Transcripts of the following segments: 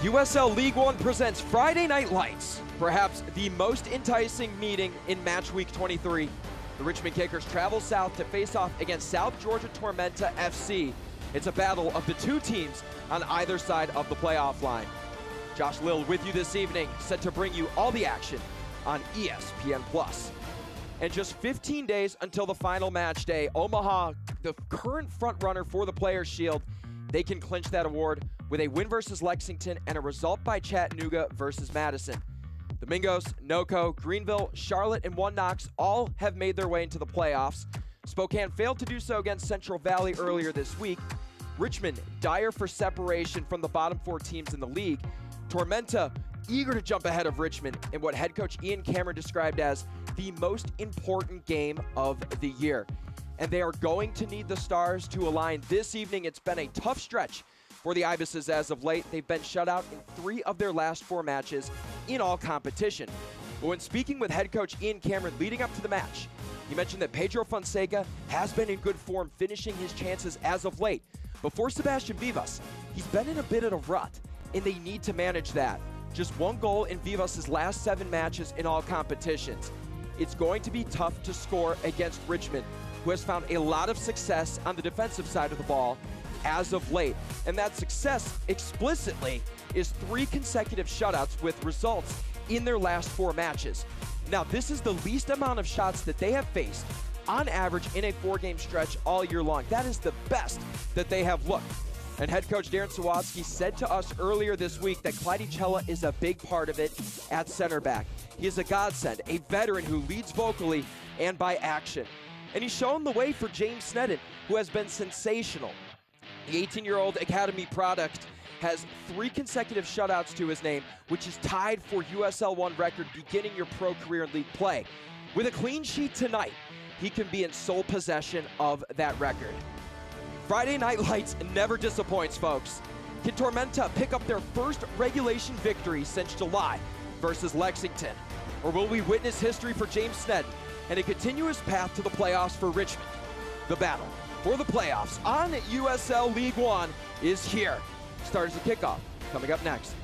USL League One presents Friday Night Lights, perhaps the most enticing meeting in match week 23. The Richmond Kickers travel south to face off against South Georgia Tormenta FC. It's a battle of the two teams on either side of the playoff line. Josh Lill with you this evening, set to bring you all the action on ESPN+. And just 15 days until the final match day, Omaha, the current frontrunner for the Players' Shield, they can clinch that award with a win versus Lexington and a result by Chattanooga versus Madison. The Mingos, NoCo, Greenville, Charlotte, and One Knox all have made their way into the playoffs. Spokane failed to do so against Central Valley earlier this week. Richmond, dire for separation from the bottom four teams in the league. Tormenta, eager to jump ahead of Richmond in what head coach Ian Cameron described as the most important game of the year. And they are going to need the stars to align this evening. It's been a tough stretch for the Ibises as of late. They've been shut out in 3 of their last 4 matches in all competition. But when speaking with head coach Ian Cameron leading up to the match, he mentioned that Pedro Fonseca has been in good form, finishing his chances as of late. Before Sebastian Vivas, he's been in a bit of a rut, and they need to manage that. Just 1 goal in Vivas' last 7 matches in all competitions. It's going to be tough to score against Richmond, who has found a lot of success on the defensive side of the ball as of late. And that success explicitly is 3 consecutive shutouts with results in their last 4 matches. Now, this is the least amount of shots that they have faced on average in a 4-game stretch all year long. That is the best that they have looked. And head coach Darren Sawatsky said to us earlier this week that Clyde Chella is a big part of it at center back. He is a godsend, a veteran who leads vocally and by action. And he's shown the way for James Sneddon, who has been sensational. The 18-year-old Academy product has 3 consecutive shutouts to his name, which is tied for USL 1 record beginning your pro career in league play. With a clean sheet tonight, he can be in sole possession of that record. Friday Night Lights never disappoints, folks. Can Tormenta pick up their first regulation victory since July versus Lexington? Or will we witness history for James Sneddon and a continuous path to the playoffs for Richmond? The battle for the playoffs on USL League One is here. Starters at kickoff, coming up next.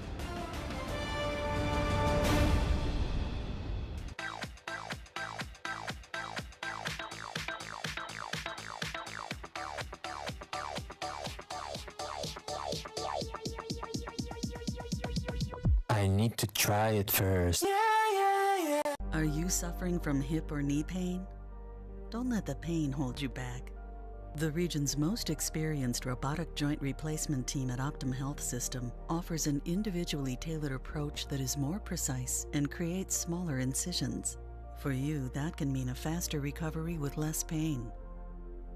I need to try it first. Are you suffering from hip or knee pain? Don't let the pain hold you back. The region's most experienced robotic joint replacement team at Optum Health System offers an individually tailored approach that is more precise and creates smaller incisions. For you, that can mean a faster recovery with less pain.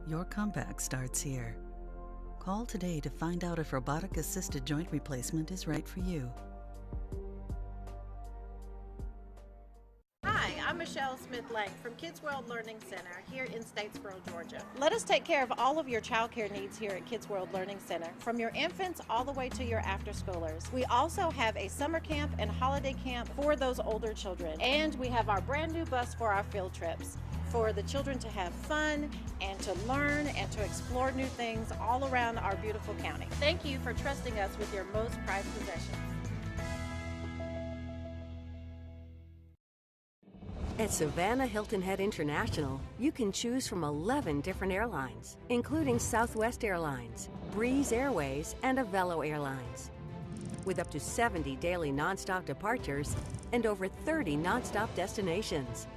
Your comeback starts here. Call today to find out if robotic-assisted joint replacement is right for you. Hi, I'm Michelle Smith-Lang from Kids World Learning Center here in Statesboro, Georgia. Let us take care of all of your child care needs here at Kids World Learning Center, from your infants all the way to your after-schoolers. We also have a summer camp and holiday camp for those older children. And we have our brand new bus for our field trips, for the children to have fun and to learn and to explore new things all around our beautiful county. Thank you for trusting us with your most prized possessions. At Savannah Hilton Head International, you can choose from 11 different airlines, including Southwest Airlines, Breeze Airways, and Avelo Airlines. With up to 70 daily nonstop departures and over 30 nonstop destinations,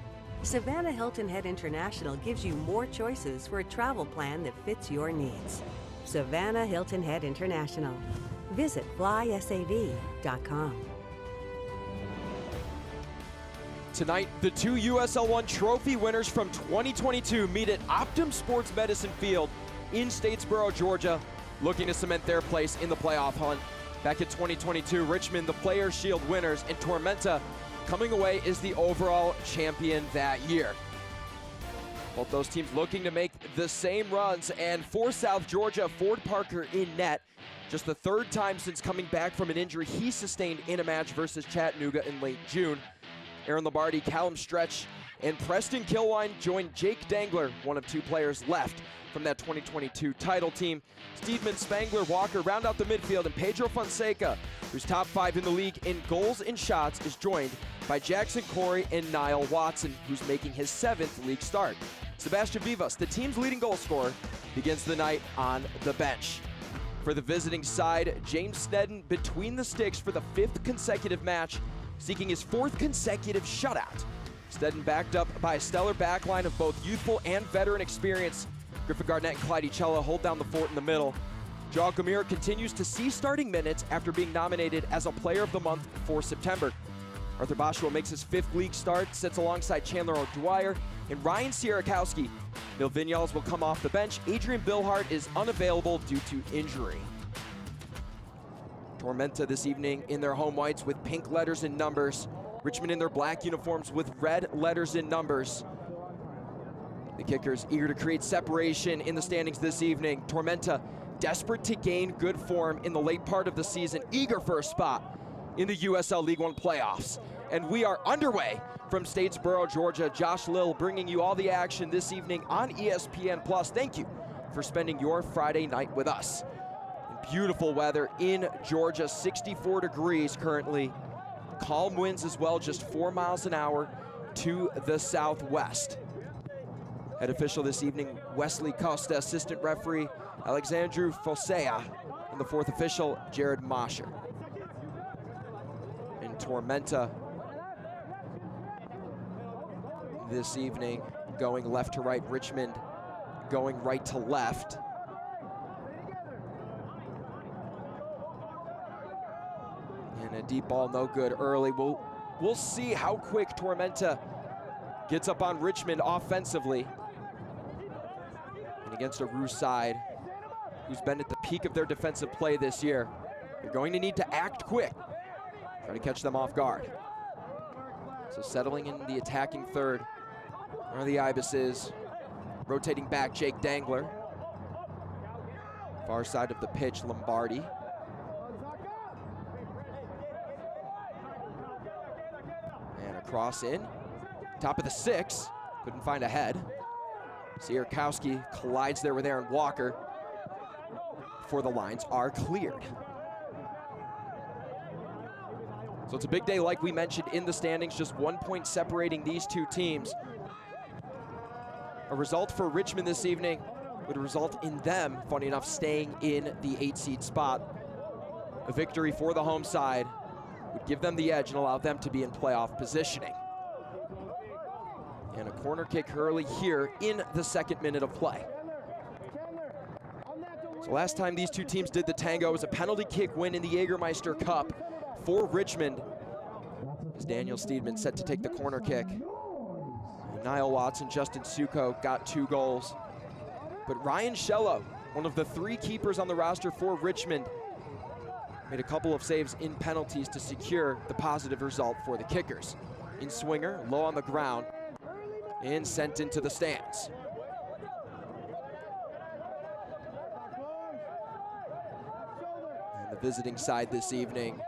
Savannah Hilton Head International gives you more choices for a travel plan that fits your needs. Savannah Hilton Head International. Visit flysav.com. Tonight, the 2 USL 1 trophy winners from 2022 meet at Optum Sports Medicine Field in Statesboro, Georgia, looking to cement their place in the playoff hunt. Back in 2022, Richmond, the Players' Shield winners, and Tormenta coming away as the overall champion that year. Both those teams looking to make the same runs, and for South Georgia, Ford Parker in net. Just the 3rd time since coming back from an injury he sustained in a match versus Chattanooga in late June. Aaron Lombardi, Callum Stretch, And Preston Kilwine joined Jake Dangler, one of 2 players left from that 2022 title team. Steedman, Spangler, Walker round out the midfield, and Pedro Fonseca, who's top 5 in the league in goals and shots, is joined by Jackson Corey and Niall Watson, who's making his 7th league start. Sebastian Vivas, the team's leading goal scorer, begins the night on the bench. For the visiting side, James Sneddon between the sticks for the 5th consecutive match, seeking his 4th consecutive shutout. Sneddon backed up by a stellar backline of both youthful and veteran experience. Griffin Garnett and Clyde Echella hold down the fort in the middle. Joao Gamir continues to see starting minutes after being nominated as a Player of the Month for September. Arthur Boswell makes his 5th league start, sits alongside Chandler O'Dwyer and Ryan Sierakowski. Bill Vinyals will come off the bench. Adrian Billhart is unavailable due to injury. Tormenta this evening in their home whites with pink letters and numbers. Richmond in their black uniforms with red letters and numbers. The Kickers eager to create separation in the standings this evening. Tormenta desperate to gain good form in the late part of the season, eager for a spot in the USL League One playoffs. And we are underway from Statesboro, Georgia. Josh Lill bringing you all the action this evening on ESPN+. Thank you for spending your Friday night with us. And beautiful weather in Georgia, 64 degrees currently. Calm winds as well, just 4 miles an hour to the southwest. Head official this evening, Wesley Costa. Assistant referee, Alexandru Fosea. And the 4th official, Jared Mosher. And Tormenta this evening going left to right. Richmond going right to left. And a deep ball, no good early. We'll see how quick Tormenta gets up on Richmond offensively. And against a Roos side who's been at the peak of their defensive play this year, they're going to need to act quick, try to catch them off guard. So settling in the attacking third are the Ibises. Rotating back, Jake Dangler. Far side of the pitch, Lombardi. And a cross in. Top of the 6, couldn't find a head. Sierkowski collides there with Aaron Walker before the lines are cleared. So it's a big day, like we mentioned in the standings, just 1 point separating these 2 teams. A result for Richmond this evening would result in them, funny enough, staying in the 8 seed spot. A victory for the home side would give them the edge and allow them to be in playoff positioning. And a corner kick early here in the 2nd minute of play. So last time these 2 teams did the tango was a penalty kick win in the Jägermeister Cup for Richmond. As Daniel Steedman set to take the corner kick. And Niall Watson, Justin Suko got 2 goals. But Ryan Shello, one of the 3 keepers on the roster for Richmond, made a couple of saves in penalties to secure the positive result for the Kickers. In swinger, low on the ground, and sent into the stands. And the visiting side this evening,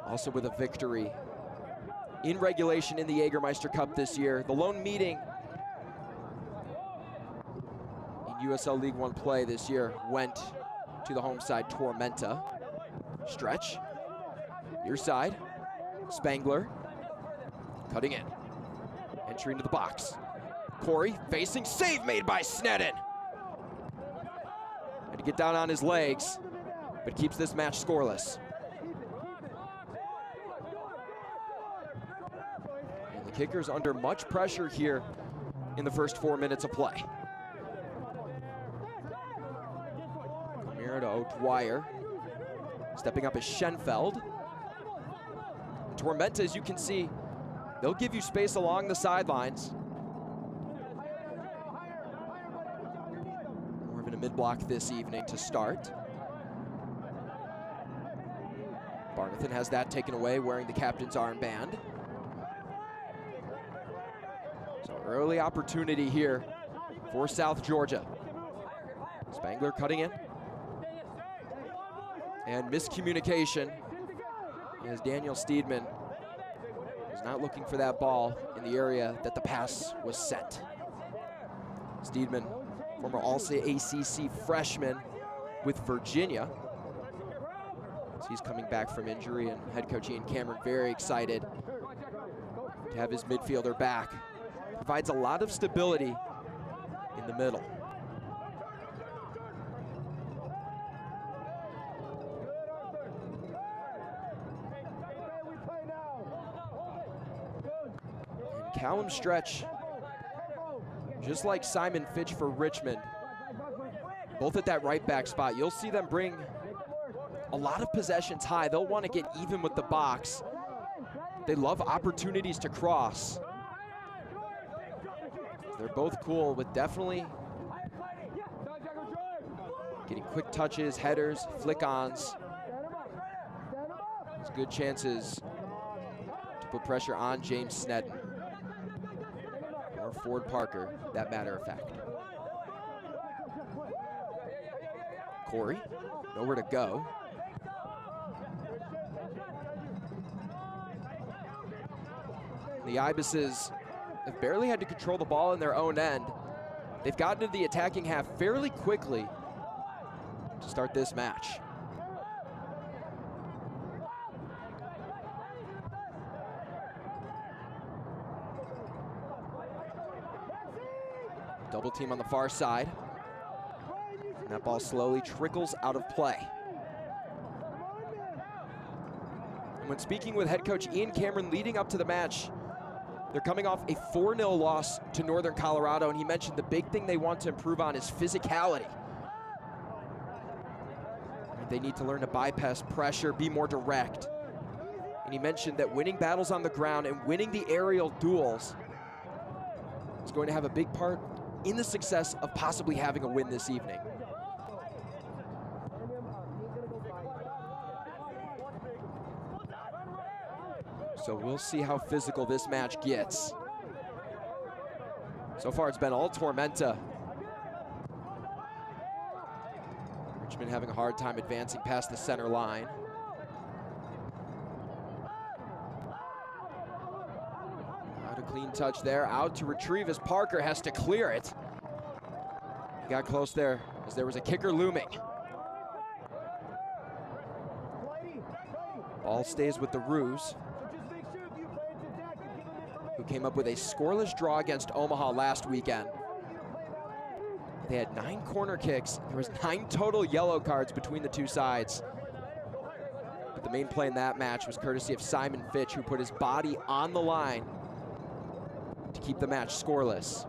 also with a victory in regulation in the Jägermeister Cup this year. The lone meeting in USL League One play this year went to the home side, Tormenta. Stretch, near side, Spangler, cutting in. Entry into the box. Corey facing, save made by Sneddon. Had to get down on his legs, but keeps this match scoreless. And the Kickers under much pressure here in the first 4 minutes of play. Gamira to O'Dwyer. Stepping up is Schenfeld. Tormenta, as you can see, they'll give you space along the sidelines. More of a mid-block this evening to start. Barnathan has that taken away, wearing the captain's armband. So early opportunity here for South Georgia. Spangler cutting in. And miscommunication as Daniel Steedman Was not looking for that ball in the area that the pass was sent. Steedman, former All-ACC freshman with Virginia. So he's coming back from injury, and head coach Ian Cameron very excited to have his midfielder back. Provides a lot of stability in the middle. And Callum Stretch, just like Simon Fitch for Richmond, both at that right back spot. You'll see them bring a lot of possessions high. They'll want to get even with the box. They love opportunities to cross. They're both cool with definitely getting quick touches, headers, flick-ons. There's good chances to put pressure on James Snedden. Or Ford Parker, that matter of fact. Corey, nowhere to go. The Ibises have barely had to control the ball in their own end. They've gotten to the attacking half fairly quickly to start this match. Double team on the far side. And that ball slowly trickles out of play. And when speaking with head coach Ian Cameron leading up to the match, they're coming off a 4-0 loss to Northern Colorado, and he mentioned the big thing they want to improve on is physicality. They need to learn to bypass pressure, be more direct. And he mentioned that winning battles on the ground and winning the aerial duels is going to have a big part in the success of possibly having a win this evening. So we'll see how physical this match gets. So far it's been all Tormenta. Richmond having a hard time advancing past the center line. Out a clean touch there, out to retrieve as Parker has to clear it. He got close there as there was a kicker looming. Ball stays with the Roos, who came up with a scoreless draw against Omaha last weekend. They had 9 corner kicks. There was 9 total yellow cards between the two sides. But the main play in that match was courtesy of Simon Fitch, who put his body on the line to keep the match scoreless.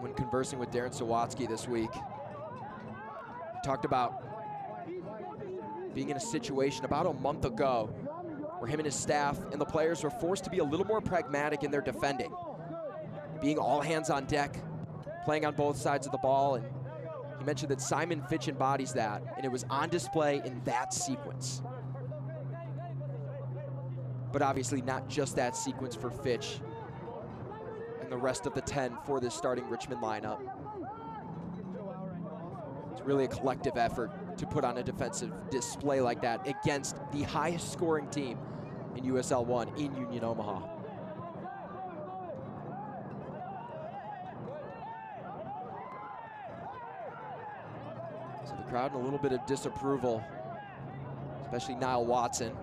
When conversing with Darren Sawatsky this week, he talked about being in a situation about a month ago where him and his staff and the players were forced to be a little more pragmatic in their defending. Being all hands on deck, playing on both sides of the ball, and he mentioned that Simon Fitch embodies that, and it was on display in that sequence. But obviously not just that sequence for Fitch and the rest of the 10 for this starting Richmond lineup. It's really a collective effort to put on a defensive display like that against the highest scoring team in USL 1 in Union Omaha. So the crowd in a little bit of disapproval, especially Niall Watson.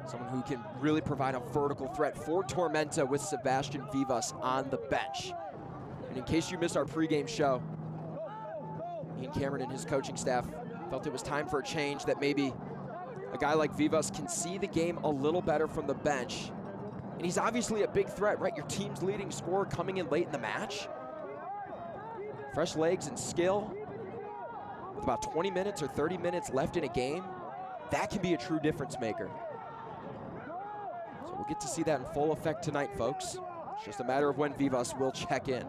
Someone who can really provide a vertical threat for Tormenta with Sebastian Vivas on the bench. And in case you missed our pregame show, Ian Cameron and his coaching staff felt it was time for a change, that maybe a guy like Vivas can see the game a little better from the bench. And he's obviously a big threat, right? Your team's leading scorer coming in late in the match. Fresh legs and skill. With about 20 minutes or 30 minutes left in a game, that can be a true difference maker. So we'll get to see that in full effect tonight, folks. It's just a matter of when Vivas will check in.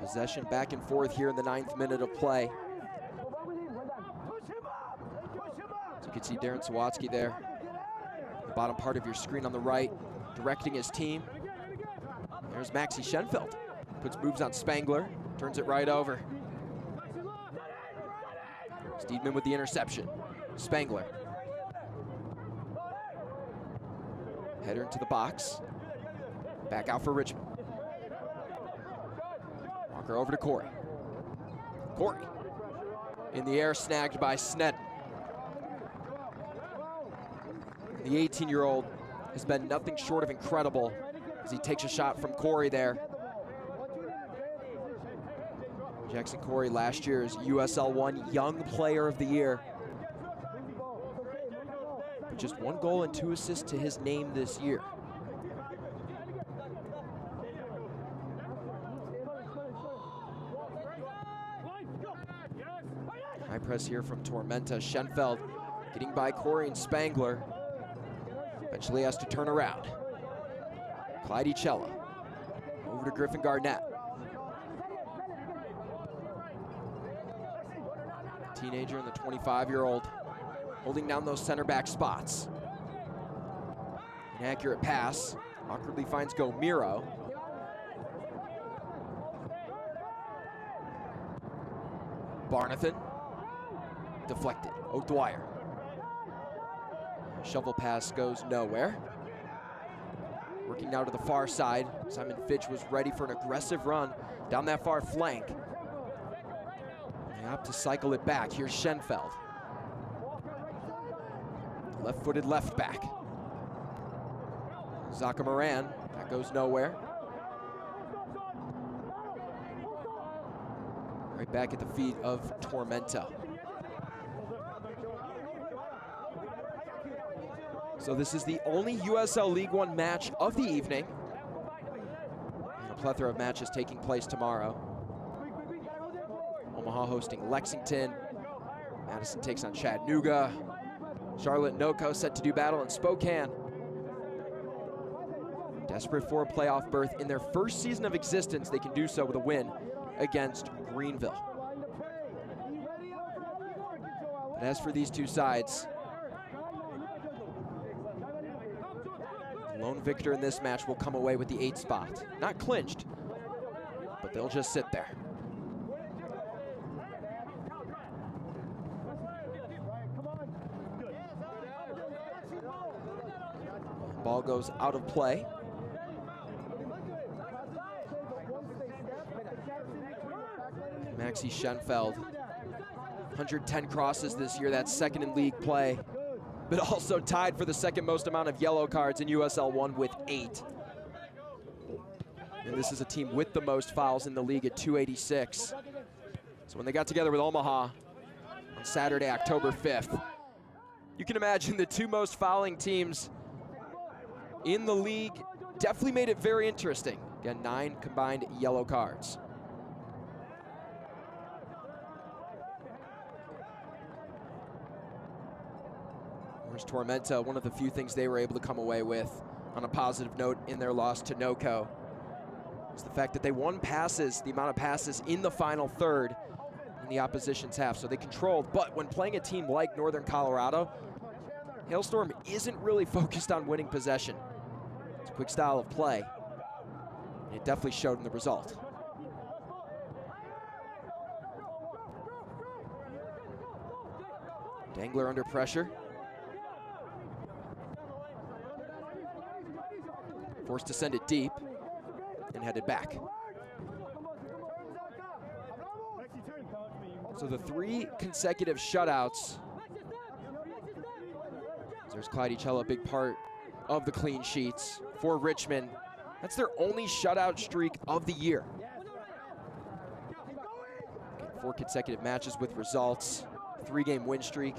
Possession back and forth here in the 9th minute of play. So you can see Darren Sawatsky there. The bottom part of your screen on the right, directing his team. There's Maxi Schenfeld. Puts moves on Spangler, turns it right over. Steedman with the interception. Spangler. Header into the box. Back out for Richmond. Walker over to Corey. Corey in the air, snagged by Sneddon. The 18-year-old has been nothing short of incredible as he takes a shot from Corey there. Jackson Corey, last year's USL 1 Young Player of the Year. With just 1 goal and 2 assists to his name this year. High press here from Tormenta. Schenfeld getting by Corey and Spangler. Eventually has to turn around. Clyde Echella over to Griffin Garnett. Teenager and the 25-year-old holding down those center back spots. Inaccurate pass, awkwardly finds Gomiro. Barnathan, deflected. O'Dwyer. Shovel pass goes nowhere. Working now to the far side. Simon Fitch was ready for an aggressive run down that far flank. They opt to cycle it back. Here's Schenfeld. Left-footed left back. Zaka Moran, that goes nowhere. Right back at the feet of Tormenta. So this is the only USL League One match of the evening. And a plethora of matches taking place tomorrow. Omaha hosting Lexington. Madison takes on Chattanooga. Charlotte and NoCo set to do battle in Spokane. Desperate for a playoff berth in their first season of existence, they can do so with a win against Greenville. But as for these two sides, the lone victor in this match will come away with the 8th spot. Not clinched, but they'll just sit there. Ball goes out of play. Maxi Schenfeld, 110 crosses this year. That's second in league play, but also tied for the second most amount of yellow cards in USL 1 with 8. And this is a team with the most fouls in the league at 286. So when they got together with Omaha on Saturday, October 5th, you can imagine the 2 most fouling teams in the league definitely made it very interesting. Again, 9 combined yellow cards. Whereas Tormenta, one of the few things they were able to come away with on a positive note in their loss to NoCo is the fact that they won passes, the amount of passes in the final third in the opposition's half. So they controlled, but when playing a team like Northern Colorado, Hailstorm isn't really focused on winning possession. It's a quick style of play, and it definitely showed in the result. Dangler under pressure. Forced to send it deep and headed back. So the 3 consecutive shutouts. There's Clyde Echella, a big part of the clean sheets for Richmond. That's their only shutout streak of the year. 4 consecutive matches with results, 3-game win streak.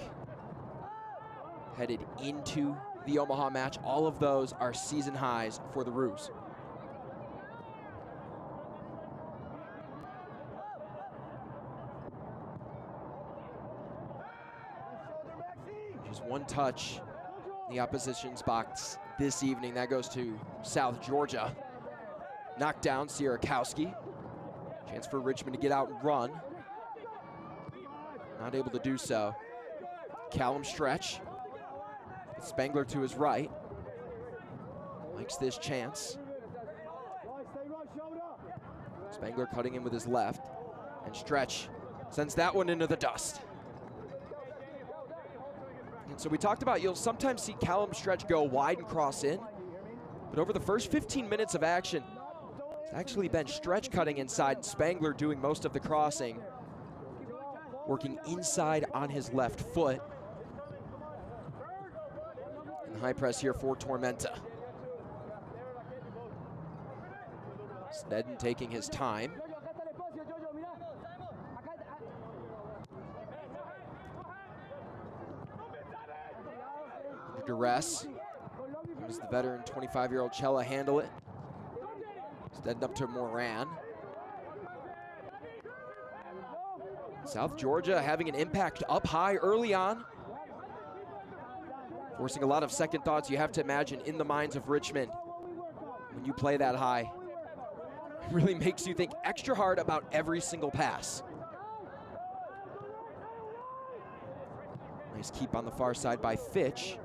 Headed into the Omaha match. All of those are season highs for the Roos. Just 1 touch in the opposition's box this evening. That goes to South Georgia. Knocked down Sierakowski. Chance for Richmond to get out and run. Not able to do so. Callum stretch. Spangler to his right. Likes this chance. Spangler cutting in with his left. And Stretch sends that one into the dust. And so we talked about you'll sometimes see Callum Stretch go wide and cross in. But over the first 15 minutes of action, it's actually been Stretch cutting inside and Spangler doing most of the crossing. Working inside on his left foot. And the high press here for Tormenta. Sneddon taking his time. Under duress. How does the veteran 25-year-old Cella handle it? Sneddon up to Moran. South Georgia having an impact up high early on. Forcing a lot of second thoughts, you have to imagine, in the minds of Richmond when you play that high. It really makes you think extra hard about every single pass. Nice keep on the far side by Fitch.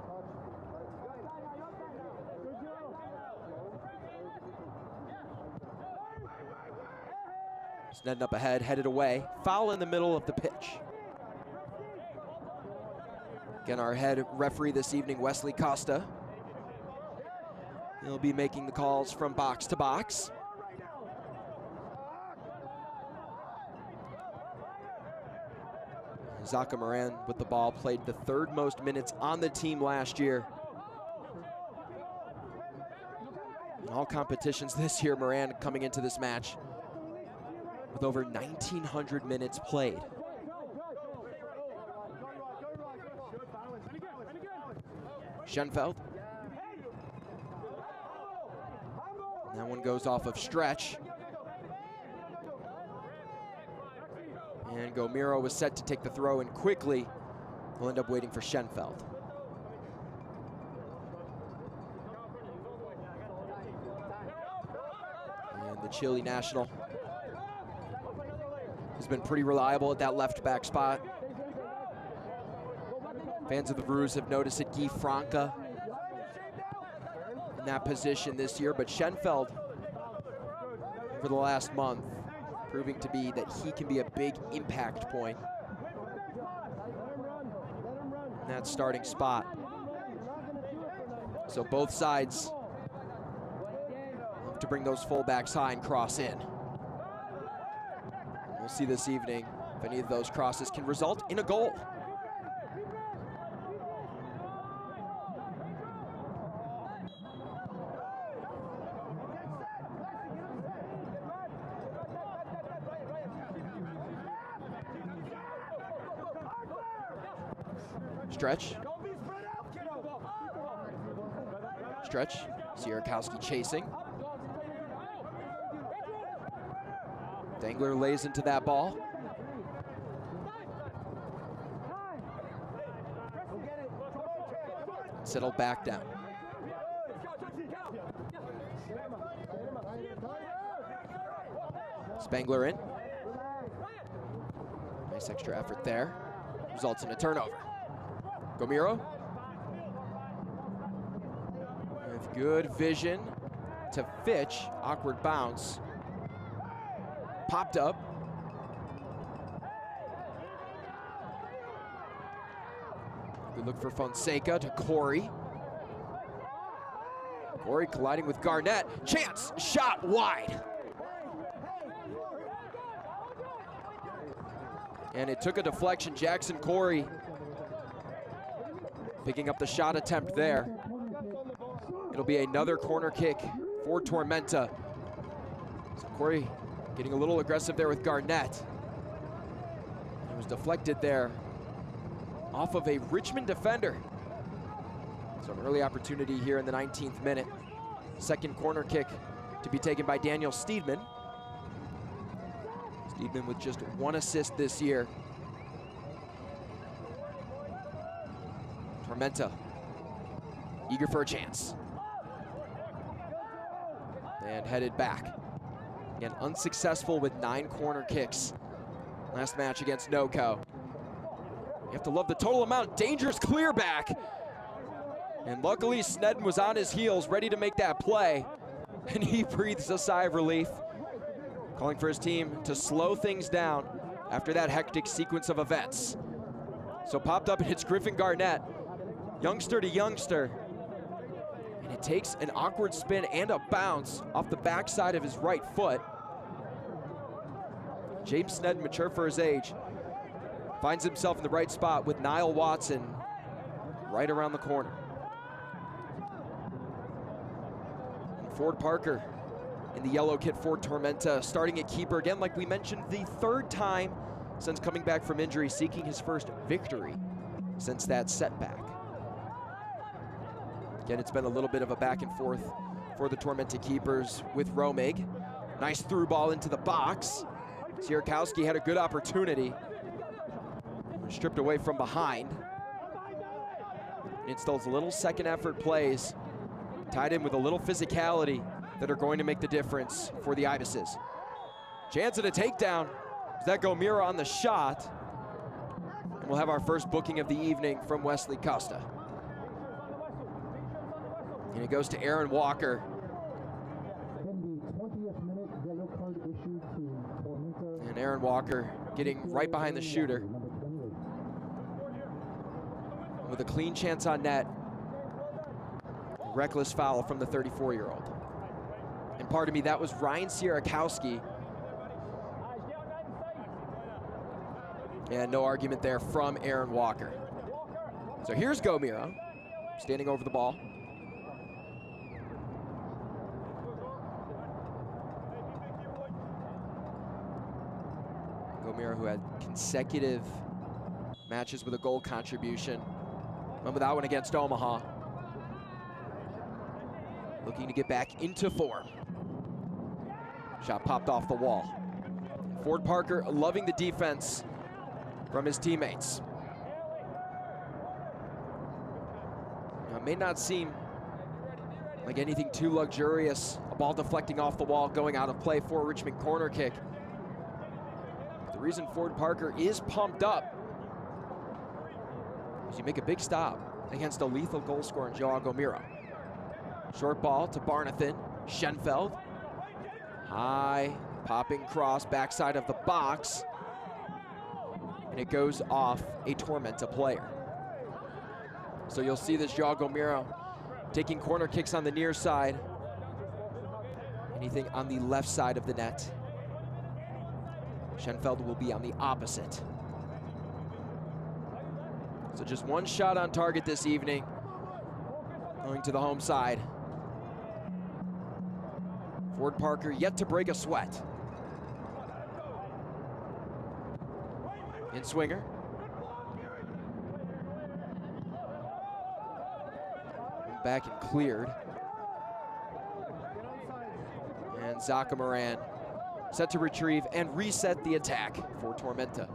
Sneddon up ahead, headed away. Foul in the middle of the pitch. Again, our head referee this evening, Wesley Costa. He'll be making the calls from box to box. Zaka Moran with the ball, played the third most minutes on the team last year. In all competitions this year, Moran coming into this match with over 1,900 minutes played. Schenfeld. And that one goes off of Stretch. And Gomiro was set to take the throw, and quickly will end up waiting for Schenfeld. And the Chile national has been pretty reliable at that left back spot. Fans of the Brews have noticed it. Guy Franca in that position this year, but Schenfeld for the last month proving to be that he can be a big impact point in that starting spot. So both sides have to bring those fullbacks high and cross in. We'll see this evening if any of those crosses can result in a goal. Stretch. Stretch. Sierakowski chasing. Dangler lays into that ball. Settled back down. Spangler in. Nice extra effort there. Results in a turnover. Gomiro. With good vision to Fitch. Awkward bounce. Popped up. Good look for Fonseca to Corey. Corey colliding with Garnett. Chance, shot wide. And it took a deflection. Jackson Corey picking up the shot attempt there. It'll be another corner kick for Tormenta. So Corey getting a little aggressive there with Garnett. It was deflected there off of a Richmond defender. So an early opportunity here in the 19th minute. Second corner kick to be taken by Daniel Steedman. Steedman with just one assist this year. Tormenta, eager for a chance. And headed back. Again, unsuccessful with 9 corner kicks. Last match against NOCO. You have to love the total amount. Dangerous clear back. And luckily, Snedden was on his heels, ready to make that play. And he breathes a sigh of relief, calling for his team to slow things down after that hectic sequence of events. So popped up and hits Griffin Garnett, youngster to youngster. And it takes an awkward spin and a bounce off the backside of his right foot. James Snedden, mature for his age, finds himself in the right spot with Niall Watson right around the corner. And Ford Parker in the yellow kit for Tormenta, starting at keeper again, like we mentioned, the third time since coming back from injury, seeking his first victory since that setback. Again, it's been a little bit of a back and forth for the Tormenta keepers with Romig. Nice through ball into the box. Sierakowski had a good opportunity. Stripped away from behind. And it's those little second effort plays tied in with a little physicality that are going to make the difference for the Ibises. Chance at a takedown. Zach O'Meara on the shot. And we'll have our first booking of the evening from Wesley Costa. And it goes to Aaron Walker. And Aaron Walker getting right behind the shooter with a clean chance on net. Reckless foul from the 34-year-old. And pardon me, that was Ryan Sierakowski. And no argument there from Aaron Walker. So here's Gomira, standing over the ball. Gomira, who had consecutive matches with a goal contribution. Remember that one against Omaha. Looking to get back into form. Shot popped off the wall. Ford Parker loving the defense from his teammates. Now, it may not seem like anything too luxurious. A ball deflecting off the wall, going out of play for a Richmond corner kick. The reason Ford Parker is pumped up is you make a big stop against a lethal goal scorer in Joao Gomira. Short ball to Barnathan, Schenfeld. High, popping cross, backside of the box. And it goes off a Tormenta player. So you'll see this Joao Gomira taking corner kicks on the near side. Anything on the left side of the net. Schenfeld will be on the opposite. So just one shot on target this evening, going to the home side. Ford Parker yet to break a sweat. In swinger. Back and cleared. And Zaka Moran set to retrieve and reset the attack for Tormenta.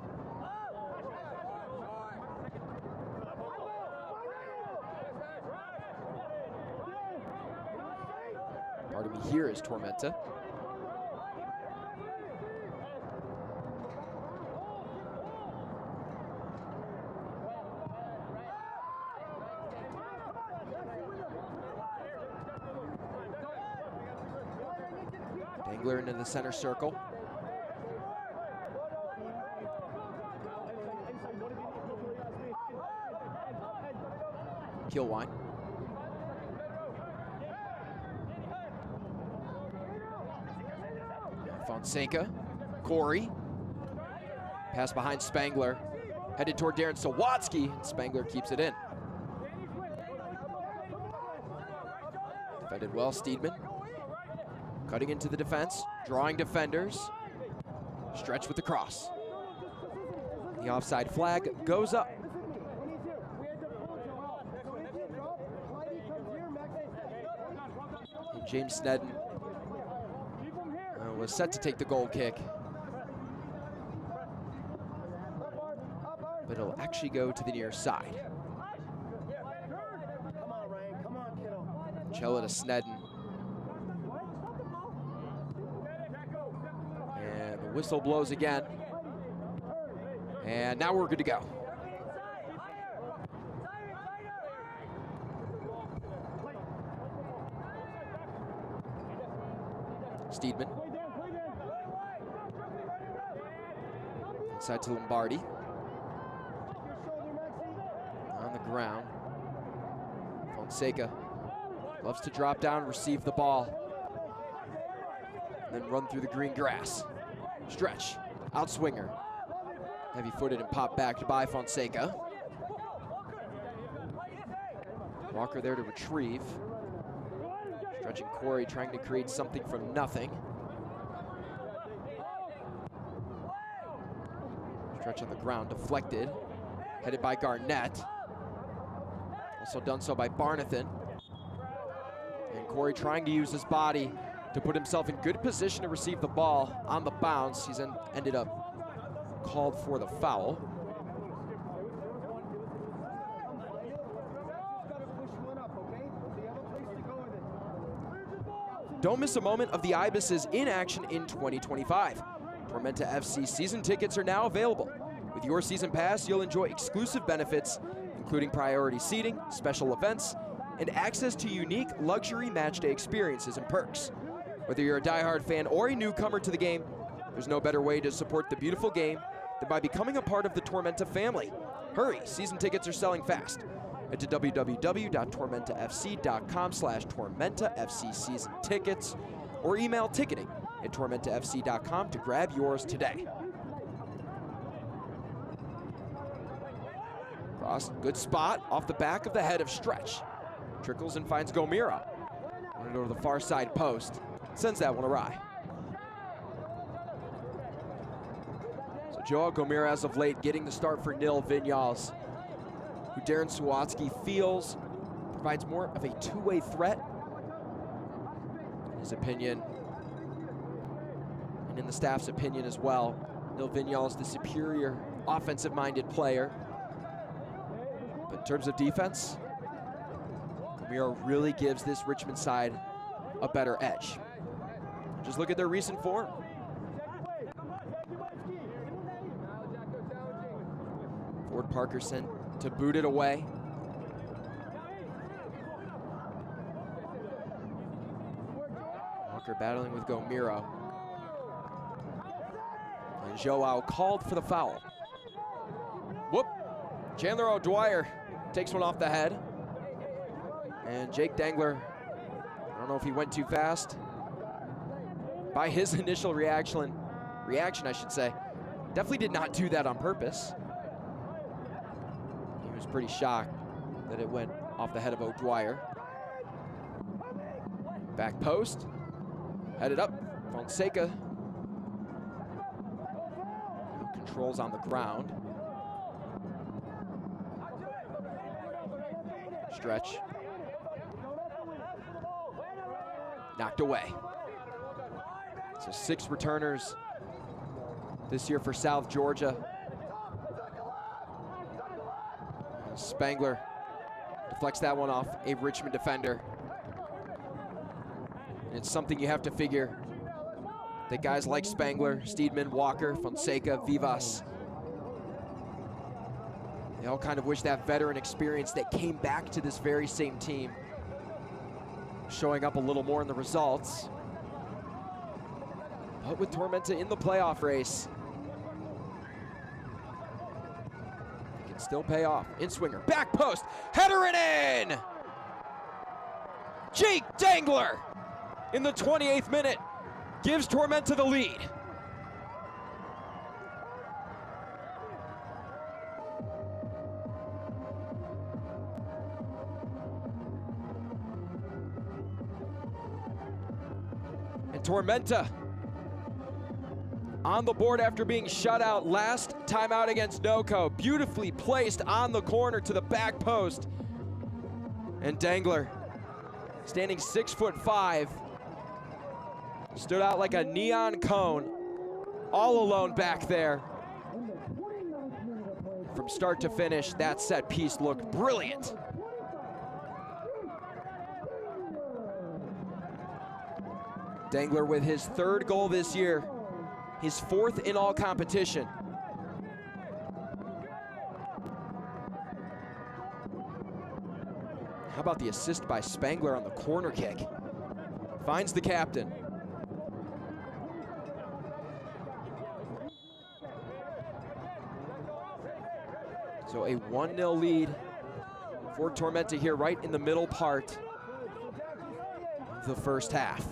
Pardon me, here is Tormenta. Dangler into the center circle. Kilwine. Fonseca, Corey. Pass behind Spangler. Headed toward Darren Sawatsky. Spangler keeps it in. Defended well, Steedman. Cutting into the defense, drawing defenders. Stretch with the cross. The offside flag goes up. And James Snedden was set to take the goal kick. But it'll actually go to the near side. Cello to Snedden. And the whistle blows again. And now we're good to go. Steedman. Inside to Lombardi. On the ground. Fonseca loves to drop down, receive the ball, and then run through the green grass. Stretch, outswinger. Heavy-footed and popped back by Fonseca. Walker there to retrieve. Stretching Corey, trying to create something from nothing. Stretch on the ground, deflected. Headed by Garnett. Also done so by Barnathan. And Corey trying to use his body to put himself in good position to receive the ball on the bounce. He's ended up called for the foul. Don't miss a moment of the Ibis's in action in 2025. Tormenta FC season tickets are now available. With your season pass, you'll enjoy exclusive benefits, including priority seating, special events, and access to unique luxury matchday experiences and perks. Whether you're a diehard fan or a newcomer to the game, there's no better way to support the beautiful game than by becoming a part of the Tormenta family. Hurry, season tickets are selling fast. Head to www.tormentafc.com/TormentaFC season tickets or email ticketing at tormentafc.com to grab yours today. Cross, good spot off the back of the head of Stretch. Trickles and finds Gomira. Want to go to the far side post. Sends that one awry. So Joel Gomira as of late getting the start for Nil Vinyals, who Darren Sawatsky feels provides more of a two-way threat. In his opinion, and in the staff's opinion as well, Nil Vinyals the superior offensive-minded player. But in terms of defense, Gomira really gives this Richmond side a better edge. Just look at their recent form. Ford Parker sent to boot it away. Walker battling with Gomira. And Joao called for the foul. Whoop! Chandler O'Dwyer takes one off the head. And Jake Dangler, I don't know if he went too fast. By his initial reaction I should say, definitely did not do that on purpose. He was pretty shocked that it went off the head of O'Dwyer. Back post, headed up, Fonseca. Controls on the ground. Stretch. Knocked away. So 6 returners this year for South Georgia. Spangler deflects that one off a Richmond defender. And it's something you have to figure that guys like Spangler, Steedman, Walker, Fonseca, Vivas, they all kind of wish that veteran experience that came back to this very same team showing up a little more in the results. But with Tormenta in the playoff race, it can still pay off. In-swinger, back post, header and in! Jake Dangler in the 28th minute gives Tormenta the lead. And Tormenta on the board after being shut out last time out against NoCo. Beautifully placed on the corner to the back post. And Dangler, standing 6'5", stood out like a neon cone, all alone back there. From start to finish, that set piece looked brilliant. Dangler with his 3rd goal this year, his 4th in all competition. How about the assist by Spangler on the corner kick? Finds the captain. So a 1-0 lead for Tormenta here right in the middle part of the first half.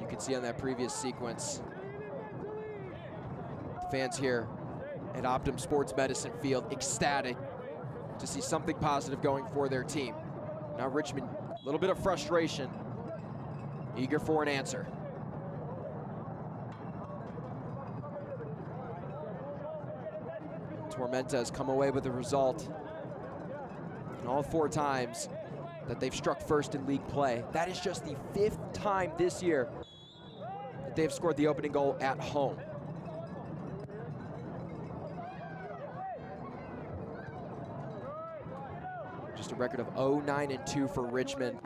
You can see on that previous sequence, the fans here at Optum Sports Medicine Field ecstatic to see something positive going for their team. Now Richmond, a little bit of frustration, eager for an answer. Tormenta has come away with the result in all 4 times that they've struck first in league play. That is just the 5th time this year that they've scored the opening goal at home. Just a record of 0-9-2 for Richmond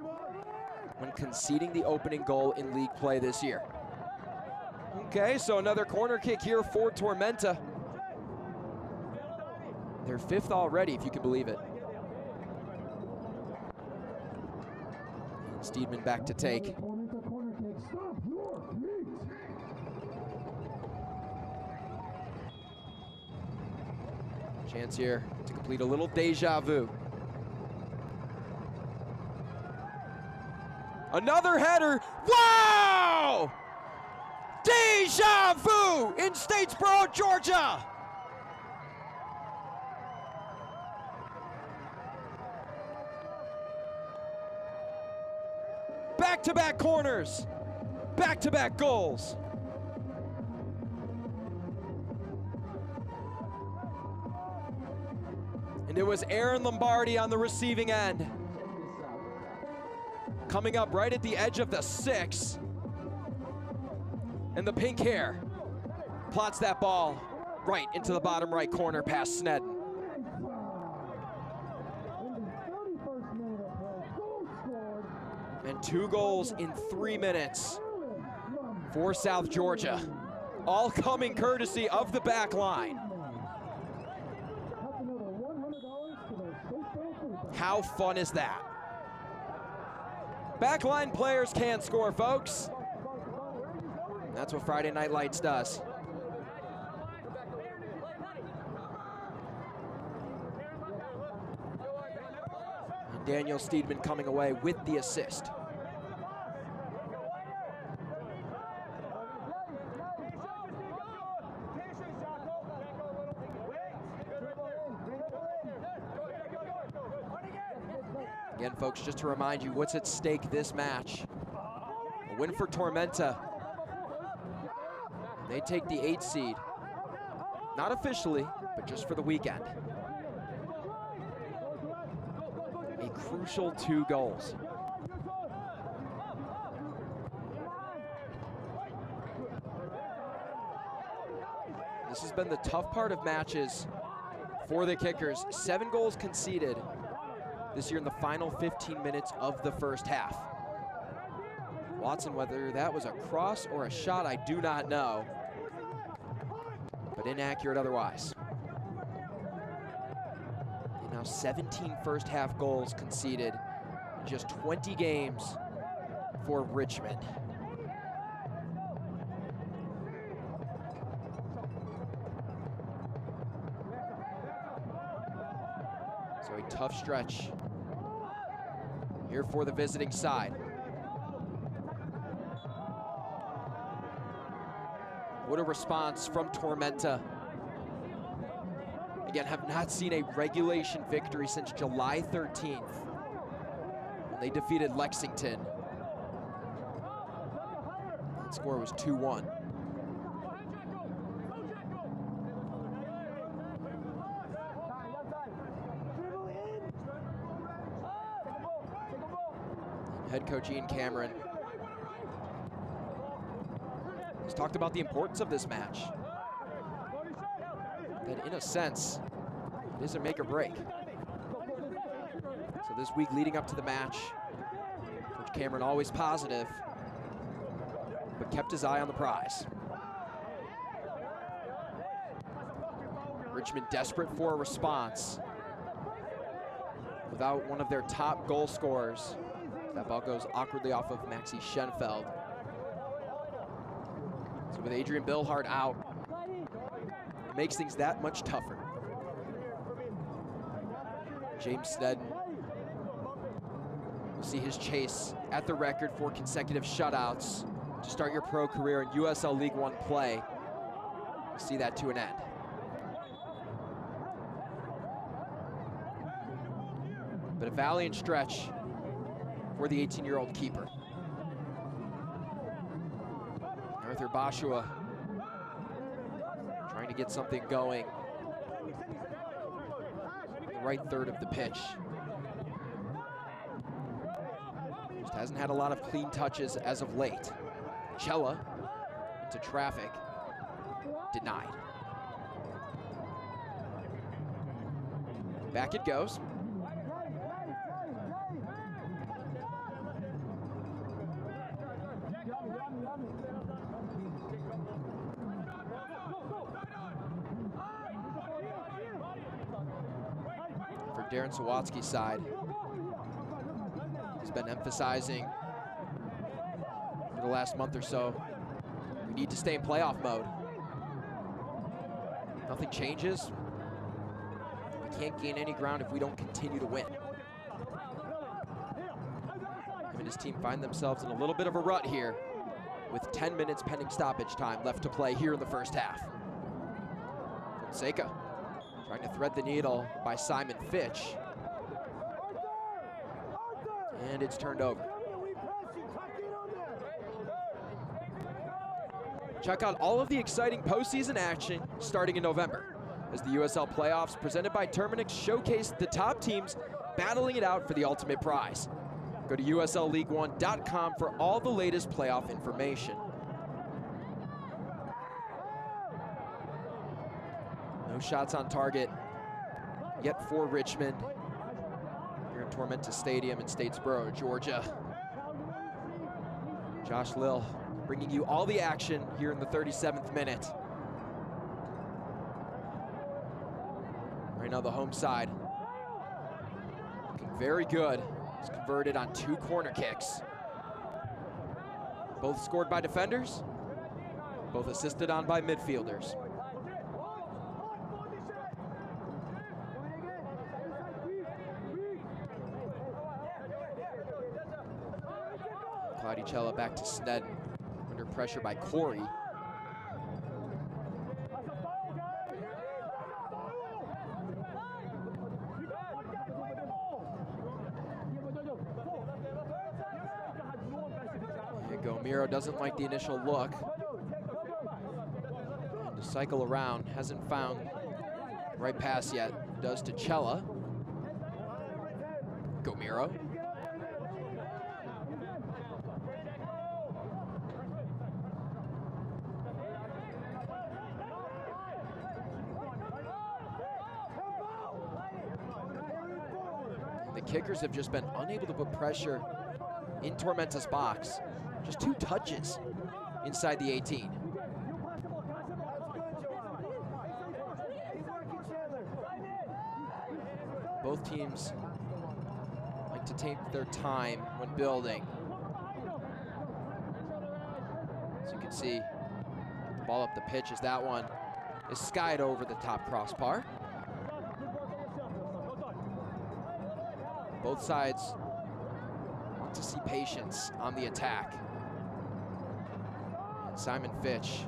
when conceding the opening goal in league play this year. Okay, so another corner kick here for Tormenta. Their 5th already, if you can believe it. And Steedman back to take. Chance here to complete a little deja vu. Another header, wow! Deja vu in Statesboro, Georgia! Back-to-back corners, back-to-back goals. And it was Aaron Lombardi on the receiving end. Coming up right at the edge of the 6. And the pink hair plots that ball right into the bottom right corner past Snedden. And 2 goals in 3 minutes for South Georgia. All coming courtesy of the back line. How fun is that? Backline players can score, folks. That's what Friday Night Lights does. And Daniel Steedman coming away with the assist. Again, folks, just to remind you what's at stake this match. A win for Tormenta. They take the 8th seed. Not officially, but just for the weekend. A crucial 2 goals. This has been the tough part of matches for the Kickers. 7 goals conceded this year in the final 15 minutes of the first half. Watson, whether that was a cross or a shot, I do not know, but inaccurate otherwise. And now 17 first half goals conceded in just 20 games for Richmond. So a tough stretch here for the visiting side. What a response from Tormenta. Again, have not seen a regulation victory since July 13th when they defeated Lexington. That score was 2-1. Head coach Ian Cameron has talked about the importance of this match. That in a sense, it is a make or break. So this week leading up to the match, Coach Cameron always positive, but kept his eye on the prize. Richmond desperate for a response without one of their top goal scorers. That ball goes awkwardly off of Maxi Schenfeld. So with Adrian Billhart out, it makes things that much tougher. James Snedden will see his chase at the record for consecutive shutouts to start your pro career in USL League One play. We'll see that to an end. But a valiant stretch for the 18-year-old keeper. Arthur Bashua trying to get something going. The right third of the pitch. Just hasn't had a lot of clean touches as of late. Cella into traffic, denied. Back it goes. For Darren Sawatsky's side, he's been emphasizing for the last month or so, we need to stay in playoff mode. Nothing changes. We can't gain any ground if we don't continue to win. Him and his team find themselves in a little bit of a rut here with 10 minutes pending stoppage time left to play here in the first half. Fonseca trying to thread the needle by Simon Fitch. And it's turned over. Check out all of the exciting postseason action starting in November as the USL playoffs presented by Terminix showcase the top teams battling it out for the ultimate prize. Go to USLLeague1.com for all the latest playoff information. No shots on target yet for Richmond here at Tormenta Stadium in Statesboro, Georgia. Josh Lill bringing you all the action here in the 37th minute. Right now the home side looking very good. It's converted on 2 corner kicks. Both scored by defenders, both assisted on by midfielders. Claudicella back to Snedden, under pressure by Corey. And Gomiro doesn't like the initial look. And to cycle around, hasn't found the right pass yet. Does to Cella. Gomiro. The kickers have just been unable to put pressure in Tormenta's box. Just 2 touches inside the 18. Both teams like to take their time when building. As you can see, get the ball up the pitch as that one is skied over the top crossbar. Both sides want to see patience on the attack. And Simon Fitch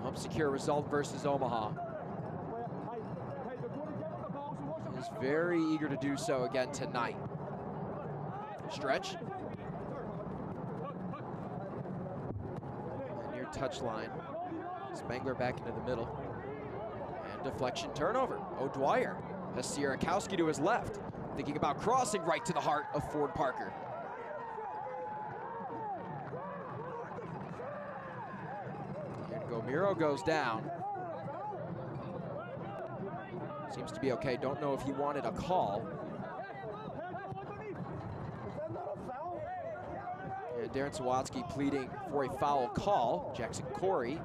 helps secure a result versus Omaha. Is very eager to do so again tonight. Stretch. And near touchline. Spangler back into the middle. And deflection turnover. O'Dwyer has Sierakowski to his left, thinking about crossing right to the heart of Ford Parker. And Gomiro goes down. Seems to be okay. Don't know if he wanted a call. And Darren Sawatsky pleading for a foul call. Jackson Corey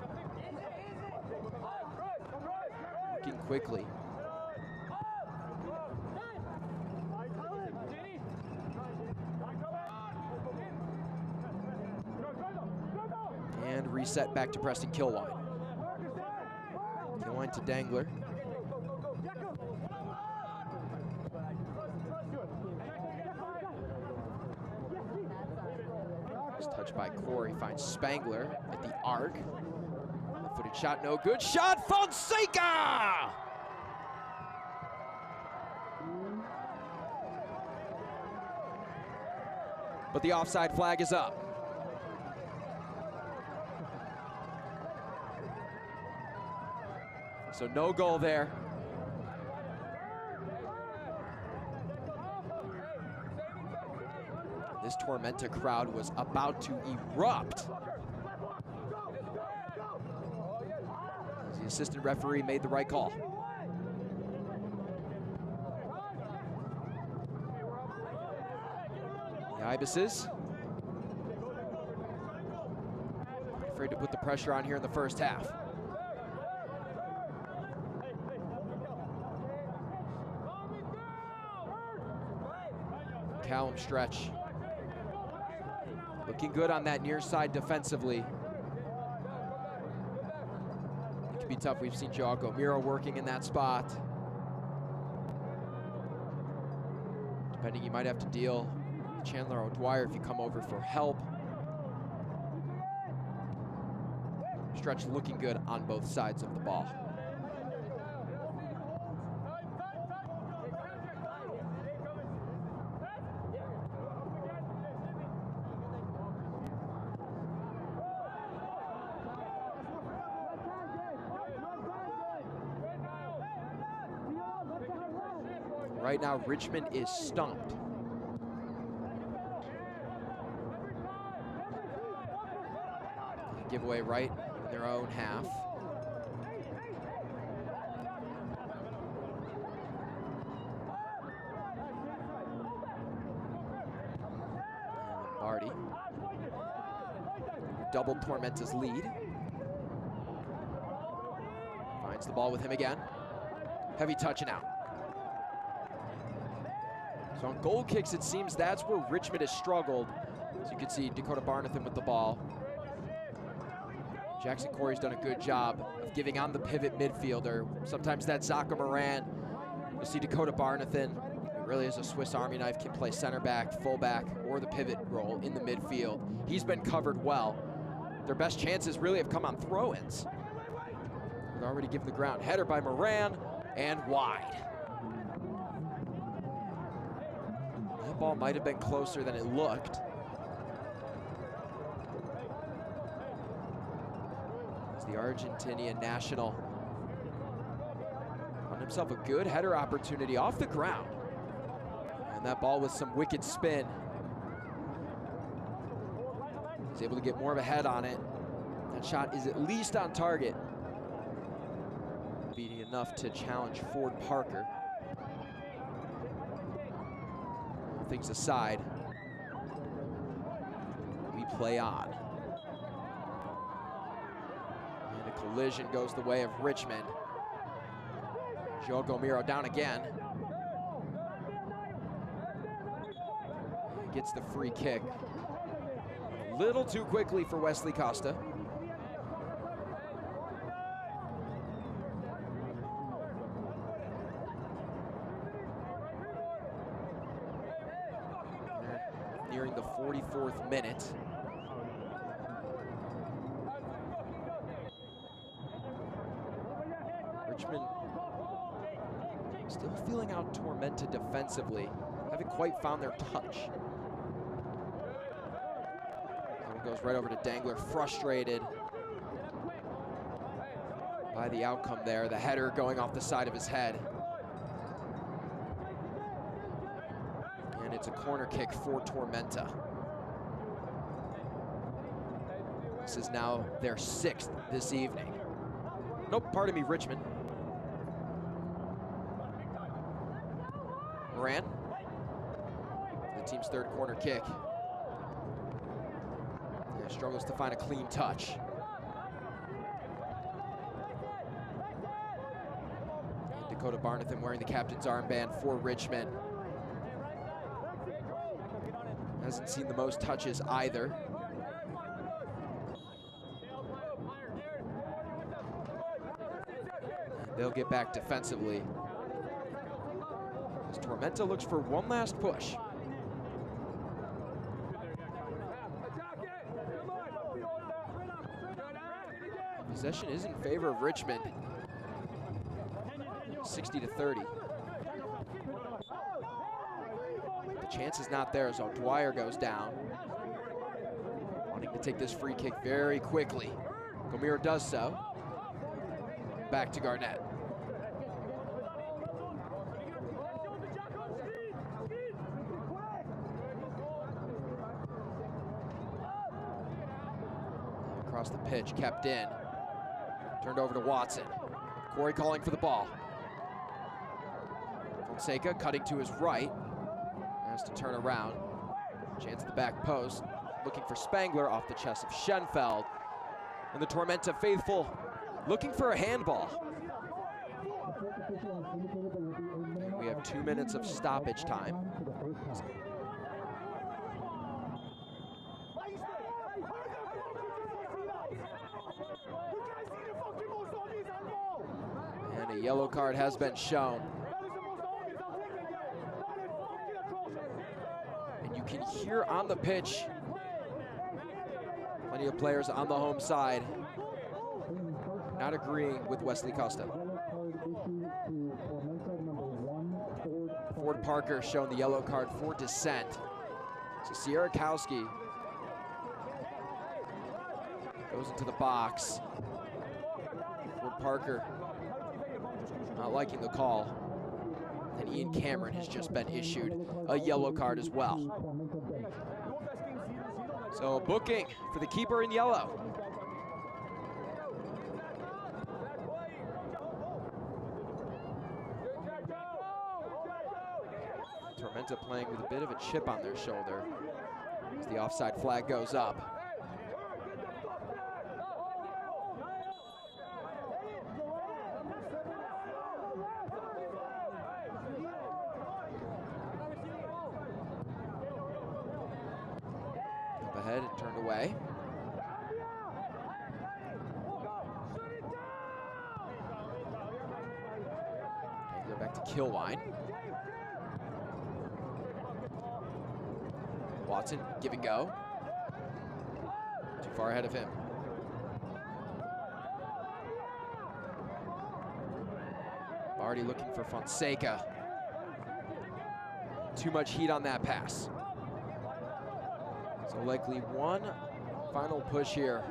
looking quickly And reset back to Preston Kilwine. Kilwine to Dangler. Touched by Corey, finds Spangler at the arc. Footed shot, no good. Shot, Fonseca! But the offside flag is up. So no goal there. This Tormenta crowd was about to erupt. The assistant referee made the right call. The Ibises afraid to put the pressure on here in the first half. Callum stretch. Looking good on that near side defensively. It can be tough. We've seen Joao Gomiro working in that spot. Depending, you might have to deal with Chandler O'Dwyer if you come over for help. Stretch looking good on both sides of the ball. Right now, Richmond is stumped. Giveaway right in their own half. Lombardi doubled Tormenta's lead. Finds the ball with him again. Heavy touch and out. So on goal kicks, it seems that's where Richmond has struggled. So you can see Dakota Barnathan with the ball. Jackson Corey's done a good job of giving on the pivot midfielder. Sometimes that's Zaka Moran. You'll see Dakota Barnathan, who really is a Swiss Army knife, can play center back, full back, or the pivot role in the midfield. He's been covered well. Their best chances really have come on throw-ins. They're already given the ground. Header by Moran, and wide. That ball might have been closer than it looked. As the Argentinian national found himself a good header opportunity off the ground. And that ball with some wicked spin. He's able to get more of a head on it. That shot is at least on target. Beating enough to challenge Ford Parker. All things aside, we play on. And a collision goes the way of Richmond. Joao Gomiro down again. He gets the free kick. A little too quickly for Wesley Costa. Nearing the 44th minute. Richmond still feeling out Tormenta defensively. Haven't quite found their touch. It goes right over to Dangler, frustrated by the outcome there. The header going off the side of his head. And it's a corner kick for Tormenta. This is now their 6th this evening. Nope, pardon me, Richmond. Moran, the team's 3rd corner kick. Yeah, struggles to find a clean touch. And Dakota Barnathan wearing the captain's armband for Richmond. Hasn't seen the most touches either. they'll get back defensively. As Tormenta looks for one last push. Possession is in favor of Richmond. 60-30. The chance is not there, so Dwyer goes down. Wanting to take this free kick very quickly. Gomir does so. Back to Garnett. Across the pitch, kept in. Turned over to Watson. Corey calling for the ball. Fonseca cutting to his right. Has to turn around. Chance at the back post. Looking for Spangler off the chest of Schenfeld. And the Tormenta faithful looking for a handball. And we have 2 minutes of stoppage time. And a yellow card has been shown. And you can hear on the pitch plenty of players on the home side not agreeing with Wesley Costa. Ford Parker shown the yellow card for dissent. So Sierakowski goes into the box. Ford Parker not liking the call. And Ian Cameron has just been issued a yellow card as well. So a booking for the keeper in yellow. Tormenta playing with a bit of a chip on their shoulder as the offside flag goes up. Up ahead and turned away. And go back to Kilwine. Watson, give and go. Too far ahead of him. Barty looking for Fonseca. Too much heat on that pass. So likely one final push here,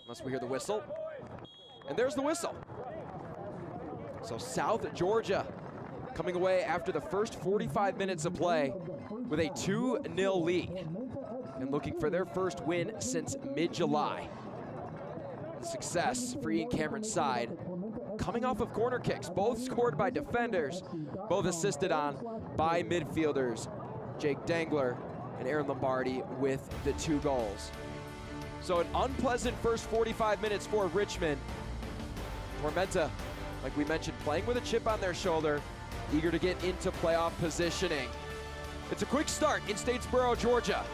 unless we hear the whistle. And there's the whistle. So South Georgia coming away after the first 45 minutes of play with a 2-0 lead and looking for their first win since mid-July. Success for Ian Cameron's side, coming off of corner kicks, both scored by defenders, both assisted on by midfielders, Jake Dangler and Aaron Lombardi with the 2 goals. So an unpleasant first 45 minutes for Richmond. Tormenta, like we mentioned, playing with a chip on their shoulder, eager to get into playoff positioning. It's a quick start in Statesboro, Georgia.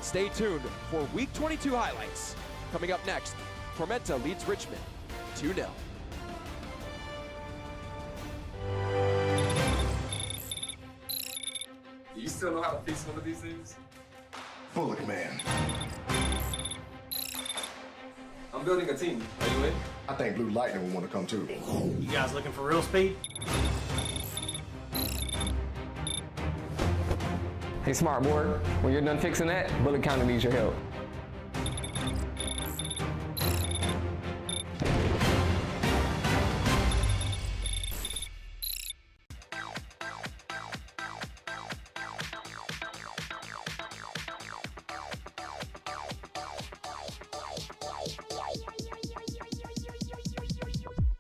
Stay tuned for Week 22 highlights. Coming up next, Tormenta leads Richmond 2-0. Do you still know how to fix one of these things? Full command. I'm building a team. Are you in? I think Blue Lightning will want to come too. You guys looking for real speed? Hey, smart board, when you're done fixing that, Bullet County needs your help.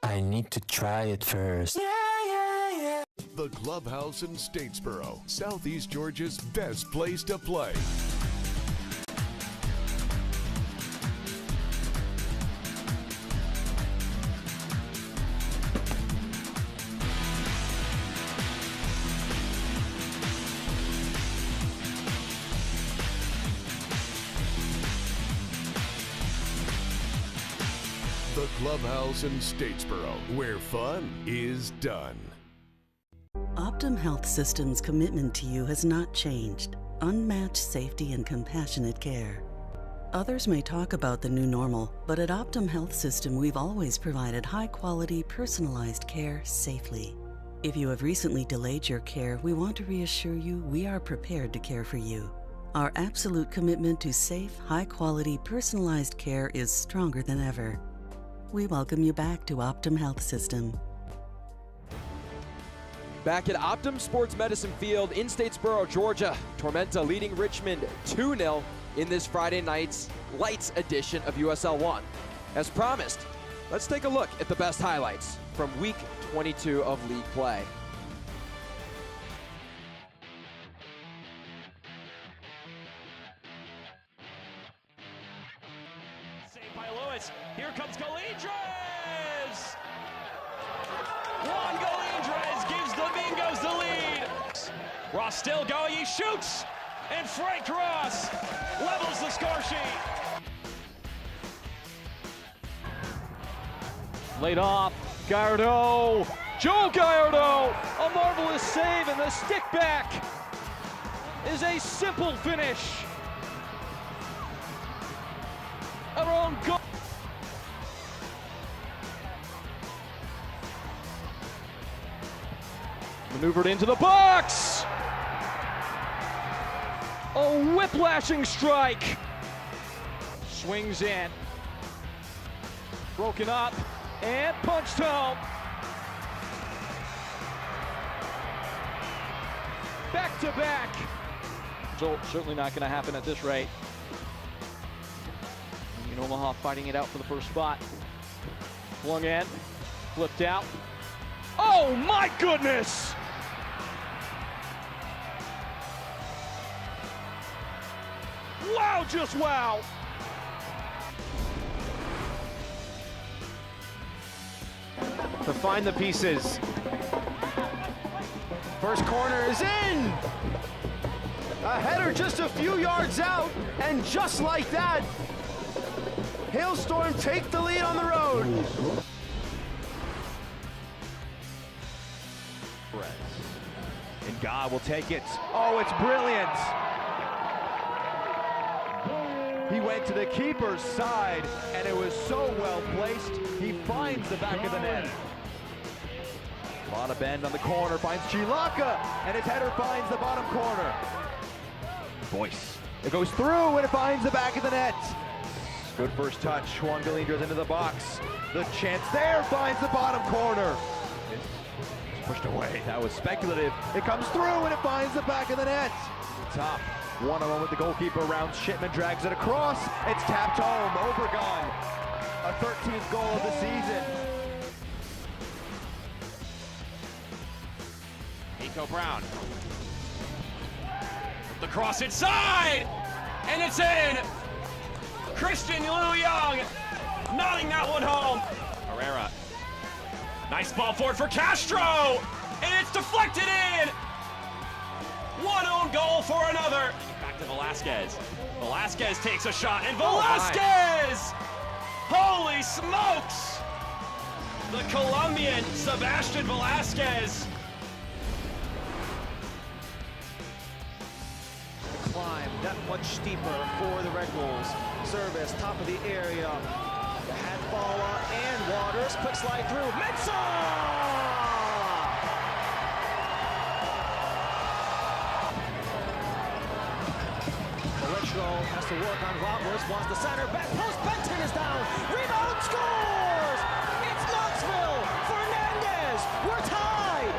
I need to try it first. The Clubhouse in Statesboro, Southeast Georgia's best place to play. The Clubhouse in Statesboro, where fun is done. Optum Health System's commitment to you has not changed. Unmatched safety and compassionate care. Others may talk about the new normal, but at Optum Health System, we've always provided high-quality, personalized care safely. If you have recently delayed your care, we want to reassure you we are prepared to care for you. Our absolute commitment to safe, high-quality, personalized care is stronger than ever. We welcome you back to Optum Health System. Back at Optum Sports Medicine Field in Statesboro, Georgia, Tormenta leading Richmond 2-0 in this Friday night's Lights edition of USL One. As promised, let's take a look at the best highlights from Week 22 of league play. Saved by Lewis. Here comes Galindres! Juan Galindres gives Domingos the lead. Ross still going, he shoots! And Frank Ross levels the score sheet. Laid off, Gallardo, Joe Gallardo, a marvelous save, and the stick back is a simple finish. Our own goal. Maneuvered into the box. A whiplashing strike. Swings in. Broken up and punched home. Back to back. So certainly not going to happen at this rate. And Omaha fighting it out for the first spot. Flung in, flipped out. Oh my goodness! Wow, just wow! To find the pieces. First corner is in! A header just a few yards out, and just like that, Hailstorm take the lead on the road. And God will take it. Oh, it's brilliant! He went to the keeper's side, and it was so well placed, he finds the back of the net. A lot of bend on the corner, finds Chilaka, and his header finds the bottom corner. Boyce. It goes through, and it finds the back of the net. Good first touch. Juan Galindres into the box. The chance there finds the bottom corner. It's pushed away. That was speculative. It comes through, and it finds the back of the net. Top. One-on-one with the goalkeeper. Rounds Shipman, drags it across. It's tapped home. Overgone. A 13th goal of the season. Nico Brown. The cross inside! And it's in! Christian Liu Young knotting that one home. Herrera. Nice ball forward for Castro! And it's deflected in! One own goal for another. Back to Velasquez. Velasquez takes a shot, and Velasquez! Holy smokes! The Colombian, Sebastian Velasquez. Climb that much steeper for the Red Bulls. Service, top of the area. The handball and Waters. Quick slide through. Mensah! Has to work on Waters. Wants the center. Back post. Benton is down. Rebound scores! It's Knoxville. Fernandez. We're tied.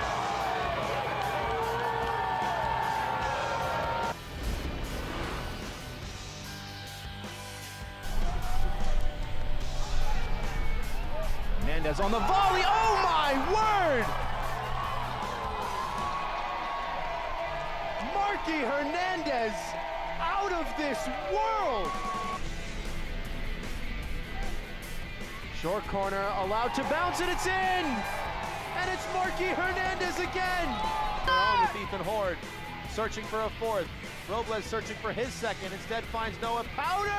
Hernandez on the volley. Oh my word! Marky Hernandez out of this world! Short corner allowed to bounce, and it's in! And it's Marky Hernandez again! On with Ethan Horde, searching for a fourth. Robles searching for his second, instead finds Noah Powder!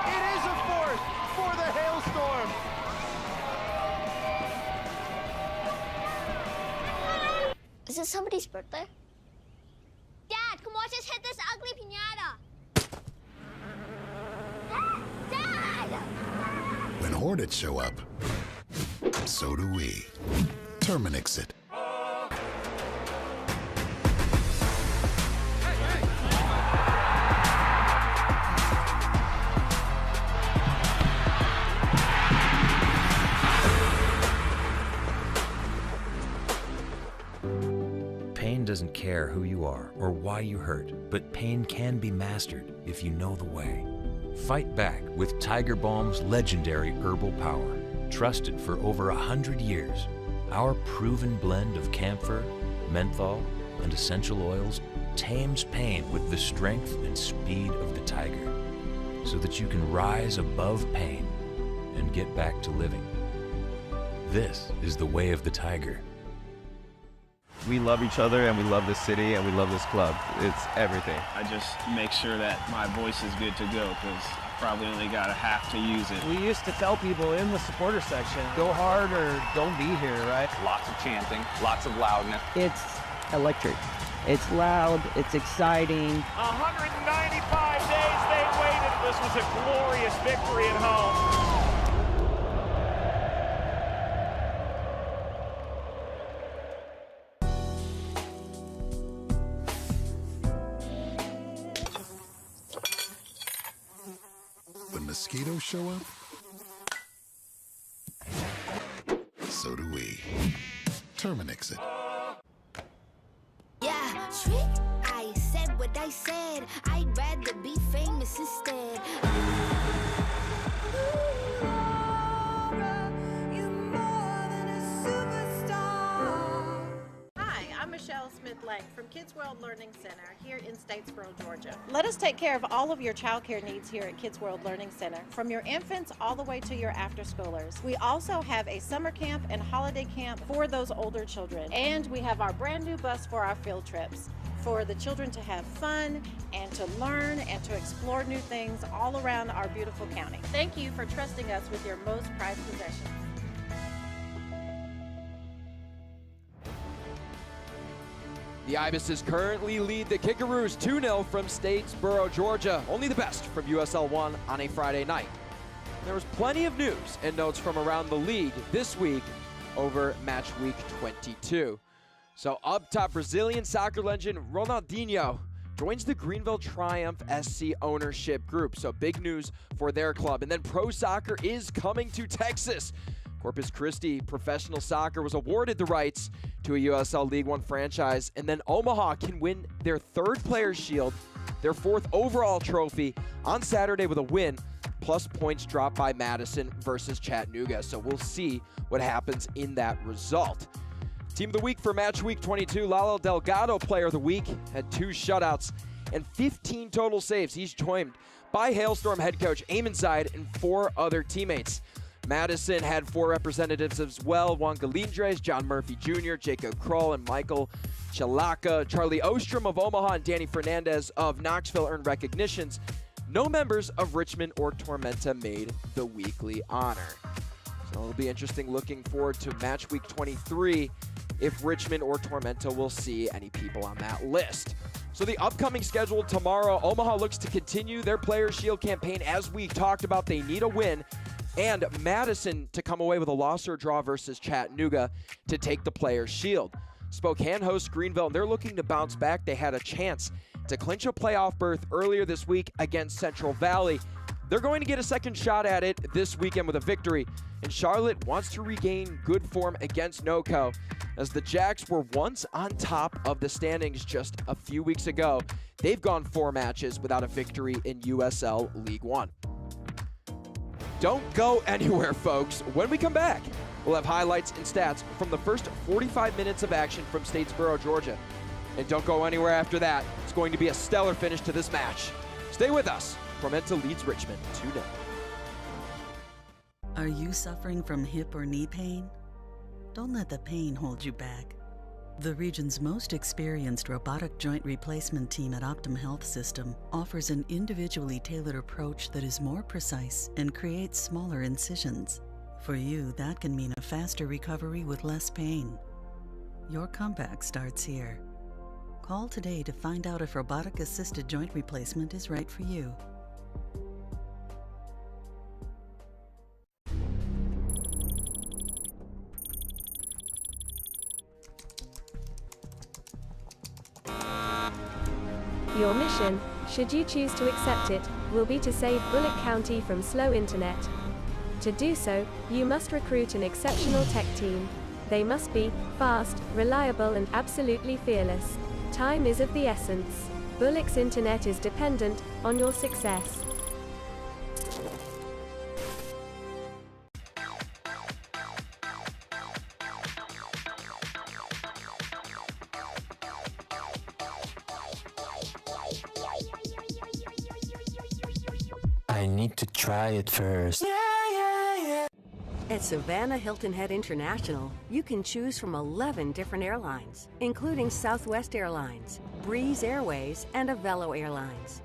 It is a fourth for the Hailstorm! Is it somebody's birthday? Dad, come watch us hit this ugly piñata. Dad! When Hornets show up, so do we. Terminix it. Pain doesn't care who you are or why you hurt, but pain can be mastered if you know the way. Fight back with Tiger Balm's legendary herbal power. Trusted for over 100 years, our proven blend of camphor, menthol, and essential oils tames pain with the strength and speed of the tiger, so that you can rise above pain and get back to living. This is the way of the tiger. We love each other, and we love this city, and we love this club. It's everything. I just make sure that my voice is good to go, because I probably only got a half to use it. We used to tell people in the supporter section, go hard or don't be here, right? Lots of chanting, lots of loudness. It's electric. It's loud, it's exciting. 195 days they waited. This was a glorious victory at home. When mosquitoes show up, so do we. Terminix it. Yeah, trick. I said what I said. I'd rather be famous instead. From Kids World Learning Center here in Statesboro, Georgia. Let us take care of all of your childcare needs here at Kids World Learning Center, from your infants all the way to your after-schoolers. We also have a summer camp and holiday camp for those older children. And we have our brand new bus for our field trips, for the children to have fun and to learn and to explore new things all around our beautiful county. Thank you for trusting us with your most prized possessions. The Ibises currently lead the Kickaroos 2-0 from Statesboro, Georgia. Only the best from USL 1 on a Friday night. There was plenty of news and notes from around the league this week over match week 22. So up top, Brazilian soccer legend Ronaldinho joins the Greenville Triumph SC ownership group. So big news for their club. And then pro soccer is coming to Texas. Corpus Christi Professional Soccer was awarded the rights to a USL League One franchise, and then Omaha can win their third Players' Shield, their fourth overall trophy on Saturday with a win, plus points dropped by Madison versus Chattanooga. So we'll see what happens in that result. Team of the week for match week 22, Lalo Delgado, player of the week, had 2 shutouts and 15 total saves. He's joined by Hailstorm head coach Eamon Zide and 4 other teammates. Madison had 4 representatives as well: Juan Galindres, John Murphy Jr., Jacob Kroll, and Michael Chalaka. Charlie Ostrom of Omaha and Danny Fernandez of Knoxville earned recognitions. No members of Richmond or Tormenta made the weekly honor. So it'll be interesting looking forward to match week 23 if Richmond or Tormenta will see any people on that list. So the upcoming schedule tomorrow, Omaha looks to continue their Players' Shield campaign. As we talked about, they need a win. And Madison to come away with a loss or draw versus Chattanooga to take the Players' Shield. Spokane hosts Greenville, and they're looking to bounce back. They had a chance to clinch a playoff berth earlier this week against Central Valley. They're going to get a second shot at it this weekend with a victory. And Charlotte wants to regain good form against NoCo, as the Jacks were once on top of the standings just a few weeks ago. They've gone 4 matches without a victory in USL League One. Don't go anywhere, folks. When we come back, we'll have highlights and stats from the first 45 minutes of action from Statesboro, Georgia. And don't go anywhere after that. It's going to be a stellar finish to this match. Stay with us. Tormenta leads Richmond 2-0. Are you suffering from hip or knee pain? Don't let the pain hold you back. The region's most experienced robotic joint replacement team at Optum Health System offers an individually tailored approach that is more precise and creates smaller incisions. For you, that can mean a faster recovery with less pain. Your comeback starts here. Call today to find out if robotic-assisted joint replacement is right for you. Your mission, should you choose to accept it, will be to save Bullock County from slow internet. To do so, you must recruit an exceptional tech team. They must be fast, reliable and absolutely fearless. Time is of the essence. Bullock's internet is dependent on your success. I need to try it first. At Savannah Hilton Head International, you can choose from 11 different airlines, including Southwest Airlines, Breeze Airways, and Avelo Airlines.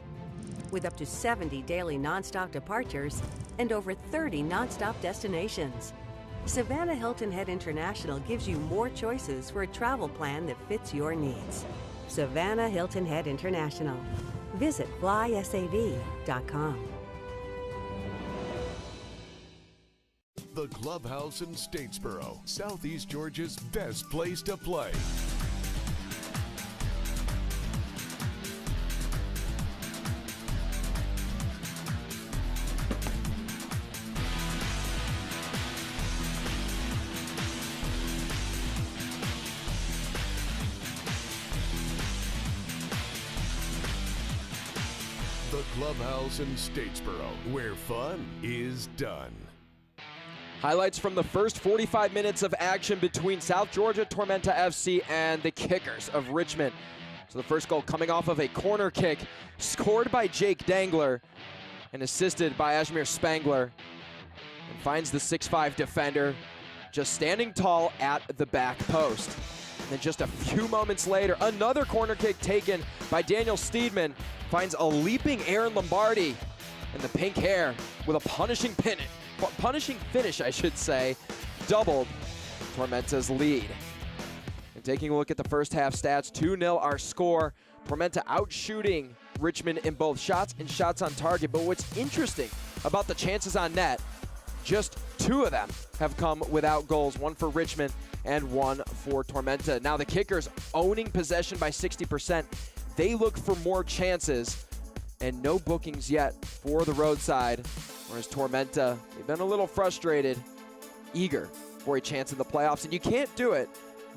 With up to 70 daily nonstop departures and over 30 nonstop destinations, Savannah Hilton Head International gives you more choices for a travel plan that fits your needs. Savannah Hilton Head International. Visit flysav.com. The Clubhouse in Statesboro, Southeast Georgia's best place to play. The Clubhouse in Statesboro, where fun is done. Highlights from the first 45 minutes of action between South Georgia Tormenta FC and the Kickers of Richmond. So the first goal coming off of a corner kick scored by Jake Dangler and assisted by Ashmir Spangler, and finds the 6'5" defender just standing tall at the back post. And then just a few moments later, another corner kick taken by Daniel Steedman finds a leaping Aaron Lombardi, and the pink hair with a punishing finish, I should say, doubled Tormenta's lead. And taking a look at the first half stats, 2-0 our score. Tormenta outshooting Richmond in both shots and shots on target. But what's interesting about the chances on net, just 2 of them have come without goals, 1 for Richmond and 1 for Tormenta. Now the Kickers owning possession by 60%. They look for more chances, and no bookings yet for the roadside. Whereas Tormenta, they've been a little frustrated, eager for a chance in the playoffs. And you can't do it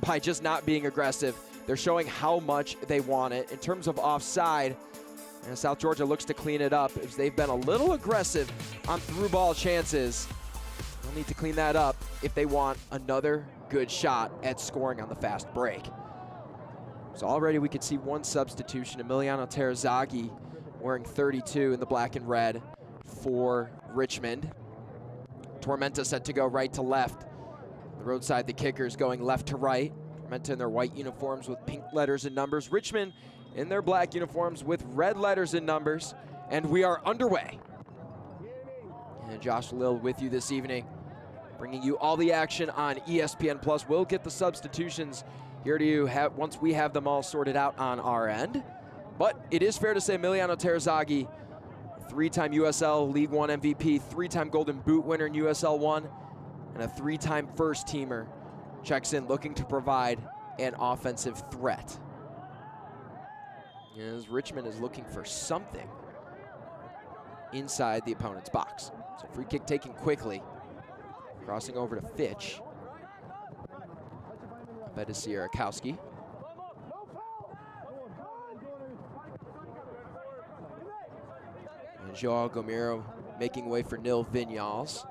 by just not being aggressive. They're showing how much they want it. In terms of offside, and South Georgia looks to clean it up as they've been a little aggressive on through ball chances. They'll need to clean that up if they want another good shot at scoring on the fast break. So already we could see one substitution, Emiliano Terazaghi wearing 32 in the black and red for Richmond. Tormenta set to go right to left. The roadside, the Kickers going left to right. Tormenta in their white uniforms with pink letters and numbers. Richmond in their black uniforms with red letters and numbers. And we are underway. And Josh Lill with you this evening, bringing you all the action on ESPN+. We'll get the substitutions here to you once we have them all sorted out on our end. But it is fair to say Emiliano Terazaghi, 3-time USL League One MVP, 3-time Golden Boot winner in USL 1, and a 3-time first-teamer, checks in looking to provide an offensive threat. As Richmond is looking for something inside the opponent's box. So free kick taken quickly. Crossing over to Fitch. Bedisier Akowski. And Joao Gomero making way for Nil Vinyals.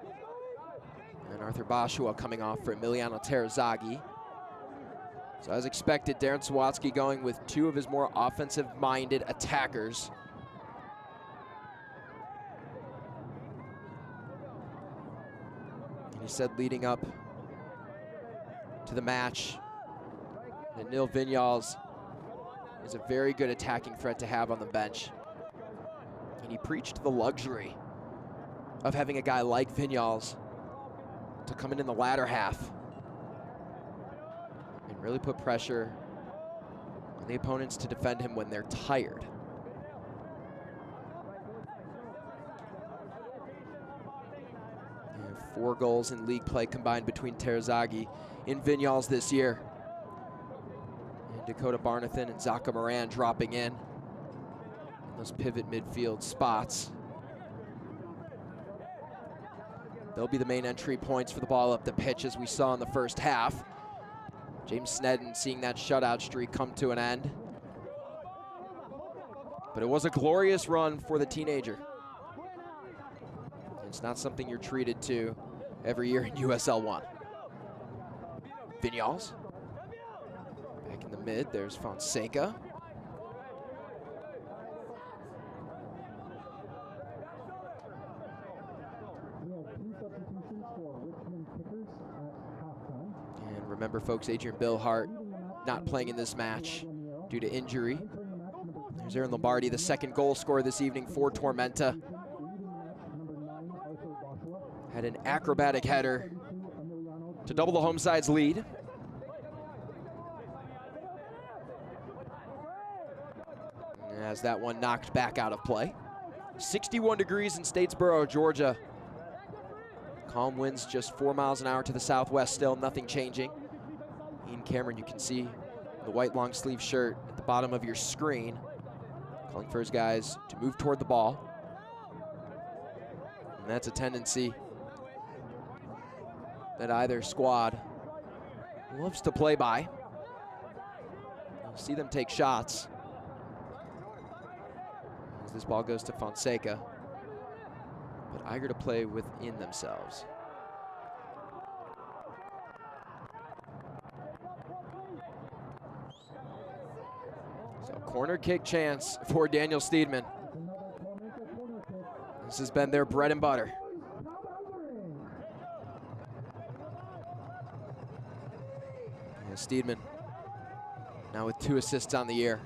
And Arthur Bashua coming off for Emiliano Terazaghi. So as expected, Darren Sawatsky going with 2 of his more offensive-minded attackers. And he said leading up to the match that Nil Vinyals is a very good attacking threat to have on the bench. And he preached the luxury of having a guy like Vinyals to come in the latter half and Really put pressure on the opponents to defend him when they're tired. And 4 goals in league play combined between Terzaghi and Vinyals this year. And Dakota Barnathan and Zaka Moran dropping in those pivot midfield spots. They'll be the main entry points for the ball up the pitch, as we saw in the first half. James Snedden seeing that shutout streak come to an end. But it was a glorious run for the teenager. It's not something you're treated to every year in USL 1. Vinyals. Back in the mid, there's Fonseca. And remember, folks, Adrian Billhart not playing in this match due to injury. There's Aaron Lombardi, the second goal scorer this evening for Tormenta. Had an acrobatic header to double the home side's lead. As that one knocked back out of play. 61 degrees in Statesboro, Georgia. Calm winds just 4 miles an hour to the southwest still, nothing changing. Ian Cameron, you can see the white long sleeve shirt at the bottom of your screen, calling for his guys to move toward the ball. And that's a tendency that either squad loves to play by. You'll see them take shots as this ball goes to Fonseca, but eager to play within themselves. So corner kick chance for Daniel Steedman. This has been their bread and butter. And Steedman now with 2 assists on the year.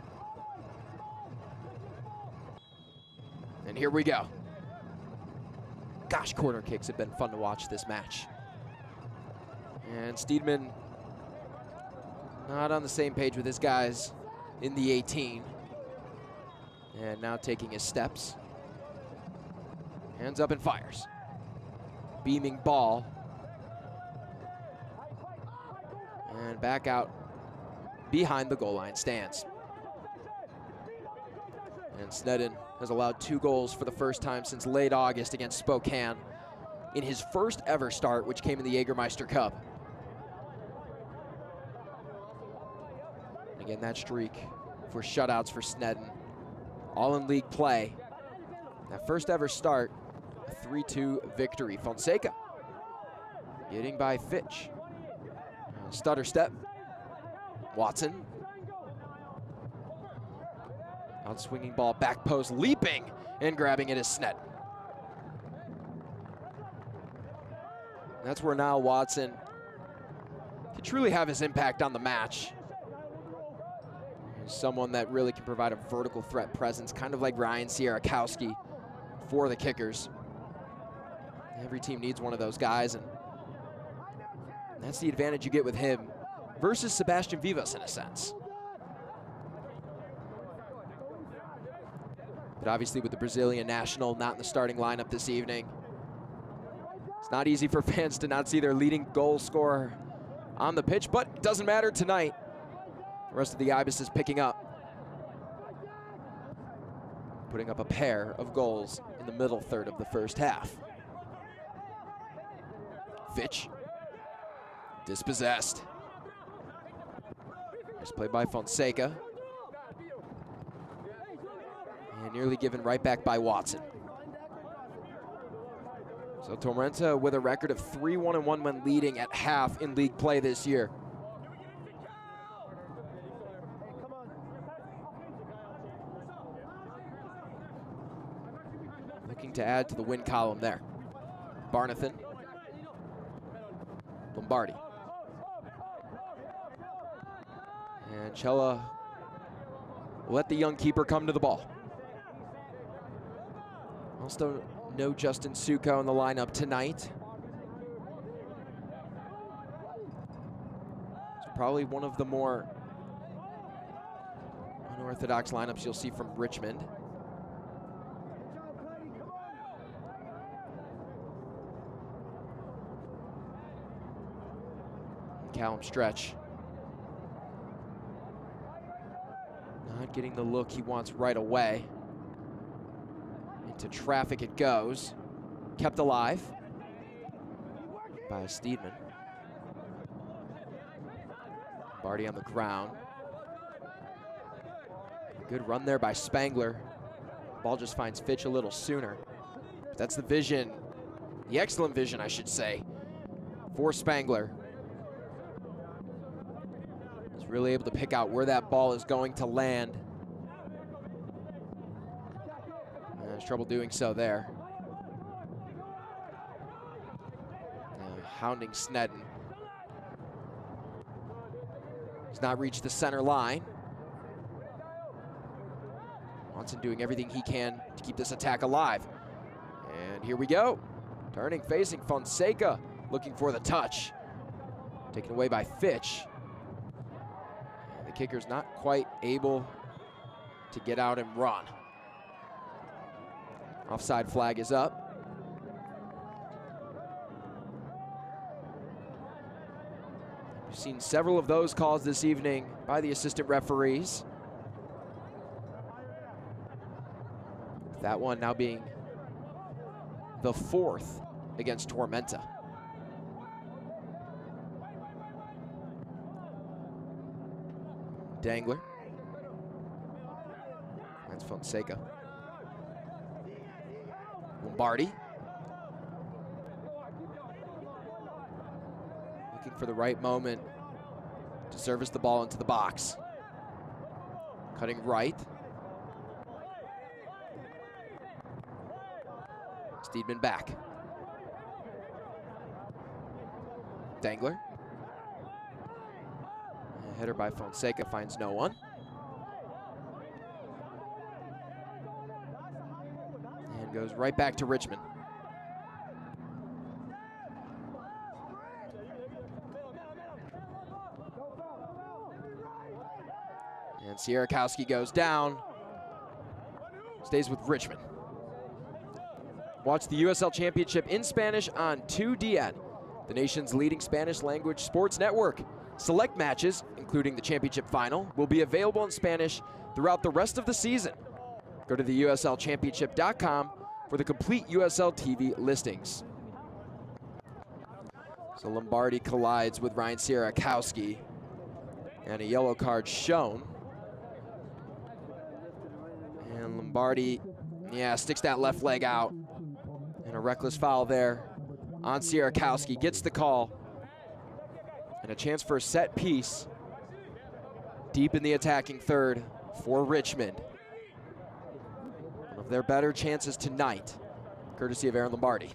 And here we go. Gosh, corner kicks have been fun to watch this match. And Steedman not on the same page with his guys in the 18. And now taking his steps. Hands up and fires. Beaming ball. And back out behind the goal line stands. And Snedden has allowed 2 goals for the first time since late August against Spokane in his first ever start, which came in the Jägermeister Cup. And again, that streak for shutouts for Snedden, all in league play. That first ever start, a 3-2 victory. Fonseca getting by Fitch. Stutter step. Watson. Out-swinging ball, back post, leaping and grabbing it is Snedden. That's where now Watson can truly have his impact on the match. He's someone that really can provide a vertical threat presence, kind of like Ryan Sierakowski for the Kickers. Every team needs one of those guys, and that's the advantage you get with him versus Sebastian Vivas in a sense. But obviously with the Brazilian national not in the starting lineup this evening, it's not easy for fans to not see their leading goal scorer on the pitch, but it doesn't matter tonight. The rest of the Ibis is picking up, putting up a pair of goals in the middle third of the first half. Fitch, dispossessed. Nice play by Fonseca. And nearly given right back by Watson. So Tormenta with a record of 3-1-1 when leading at half in league play this year. Looking to add to the win column there. Barnathan. Lombardi. And Cella will let the young keeper come to the ball. Also no Justin Suko in the lineup tonight. Probably one of the more unorthodox lineups you'll see from Richmond. Callum Stretch. Not getting the look he wants right away. Into traffic it goes. Kept alive by Steedman. Barty on the ground. Good run there by Spangler. Ball just finds Fitch a little sooner. But that's the vision, the excellent vision, I should say, for Spangler. He's really able to pick out where that ball is going to land. And has trouble doing so there. Hounding Snedden. He's not reached the center line. Watson doing everything he can to keep this attack alive. And here we go. Turning, facing Fonseca, looking for the touch. Taken away by Fitch. And the kicker's not quite able to get out and run. Offside flag is up. We've seen several of those calls this evening by the assistant referees. That one now being the 4th against Tormenta. Dangler. That's Fonseca. Lombardi. Looking for the right moment to service the ball into the box. Cutting right. Steedman back. Dangler. A header by Fonseca finds no one. And goes right back to Richmond. And Sierakowski goes down. Stays with Richmond. Watch the USL Championship in Spanish on 2DN, the nation's leading Spanish language sports network. Select matches, including the championship final, will be available in Spanish throughout the rest of the season. Go to the USLChampionship.com for the complete USL TV listings. So Lombardi collides with Ryan Sierakowski, and a yellow card shown. And Lombardi, sticks that left leg out. And a reckless foul there on Sierakowski. Gets the call. And a chance for a set piece deep in the attacking third for Richmond. One of their better chances tonight, courtesy of Aaron Lombardi.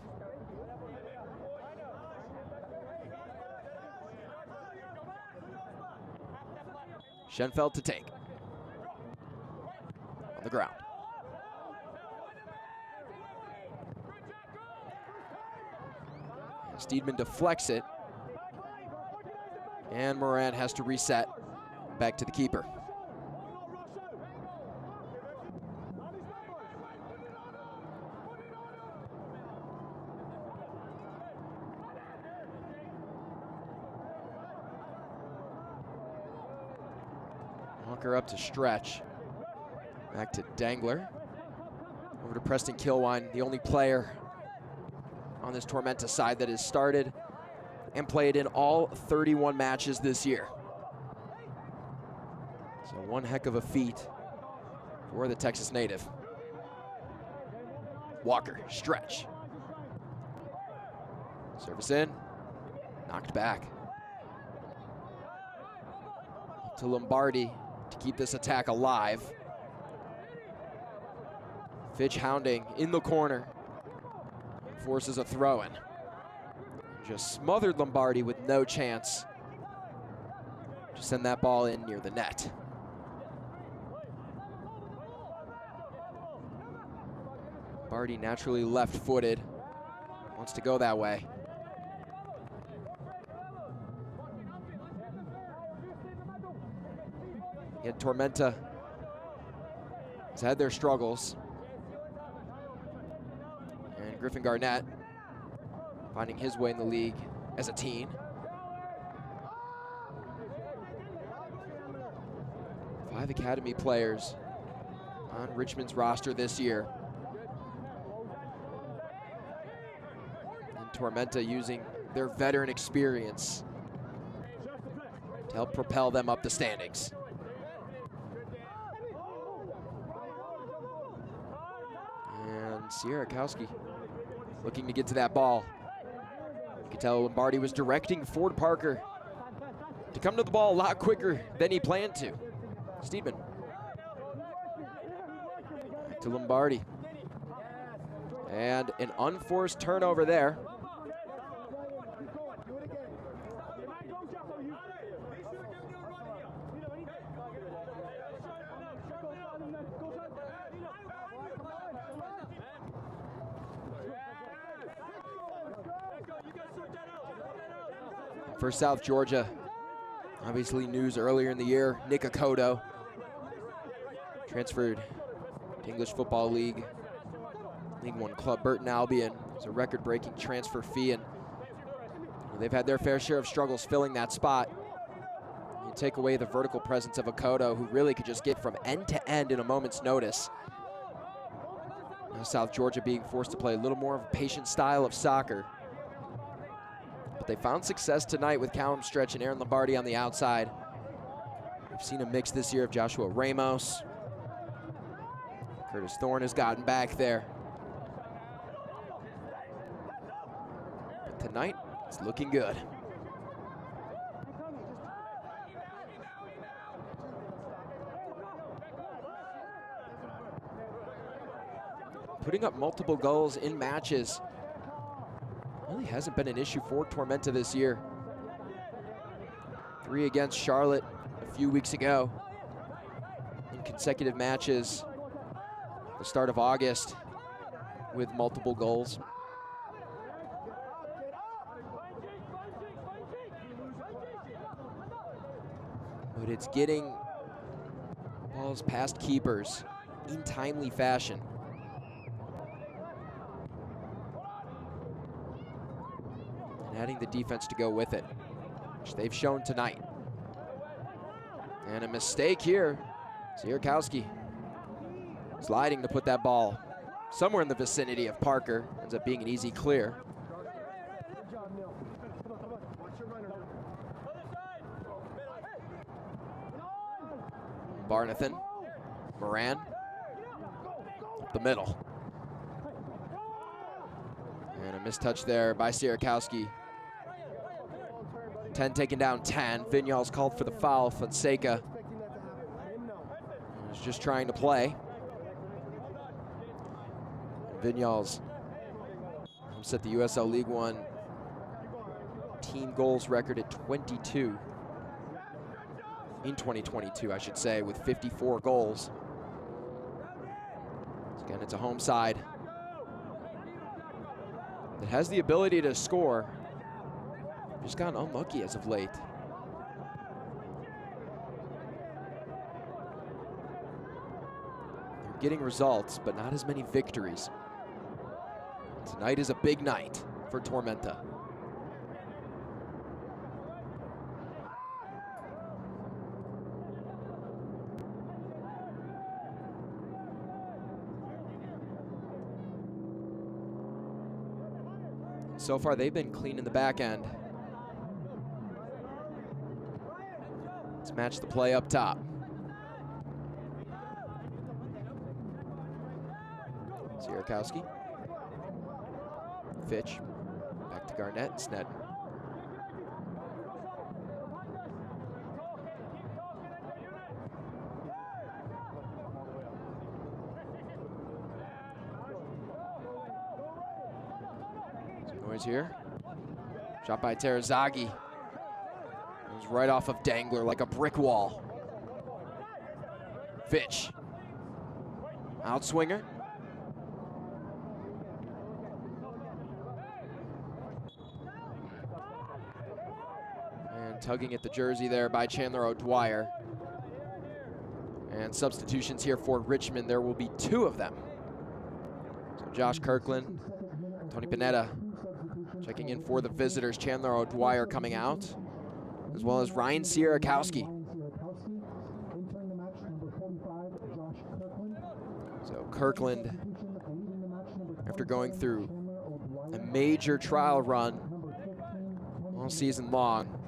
Schenfeld to take. On the ground. Steedman deflects it. And Moran has to reset back to the keeper. Walker up to Stretch. Back to Dangler. Over to Preston Kilwine, the only player on this Tormenta side that has started and played in all 31 matches this year. So one heck of a feat for the Texas native. Walker, Stretch. Service in, knocked back. Up to Lombardi to keep this attack alive. Fitch hounding in the corner. Forces a throw-in. Just smothered Lombardi with no chance to send that ball in near the net. Lombardi naturally left-footed. Wants to go that way. Yet Tormenta has had their struggles. And Griffin Garnett finding his way in the league as a teen. 5 academy players on Richmond's roster this year. And Tormenta using their veteran experience to help propel them up the standings. And Sierakowski looking to get to that ball. You can tell Lombardi was directing Ford Parker to come to the ball a lot quicker than he planned to. Steedman to Lombardi. And an unforced turnover there. For South Georgia, obviously news earlier in the year, Nick Akoto transferred to English Football League, League One club Burton Albion. It's a record-breaking transfer fee, and they've had their fair share of struggles filling that spot. You take away the vertical presence of Akoto, who really could just get from end to end in a moment's notice. Now South Georgia being forced to play a little more of a patient style of soccer. But they found success tonight with Callum Stretch and Aaron Lombardi on the outside. We've seen a mix this year of Joshua Ramos. Curtis Thorne has gotten back there. But tonight, it's looking good. Putting up multiple goals in matches really hasn't been an issue for Tormenta this year. 3 against Charlotte a few weeks ago in consecutive matches. The start of August with multiple goals. But it's getting balls past keepers in timely fashion. And adding the defense to go with it, which they've shown tonight. And a mistake here. Sierakowski sliding to put that ball somewhere in the vicinity of Parker. Ends up being an easy clear. Barnathan, Moran, up the middle. And a mistouch there by Sierakowski. 10 taken down 10. Vignals called for the foul. Fonseca was just trying to play. Vignals set the USL League One team goals record at 22 in 2022, I should say, with 54 goals. So again, it's a home side that has the ability to score. Just gotten unlucky as of late. They're getting results, but not as many victories. Tonight is a big night for Tormenta. So far, they've been clean in the back end. Let's match the play up top. Sierakowski. Fitch, back to Garnett, Sneddon. Some noise here. Shot by Terazaghi. It was right off of Dangler like a brick wall. Fitch. Outswinger. Tugging at the jersey there by Chandler O'Dwyer. And substitutions here for Richmond. There will be 2 of them. So Josh Kirkland, Tony Pineda checking in for the visitors. Chandler O'Dwyer coming out, as well as Ryan Sierakowski. So Kirkland, after going through a major trial run all season long,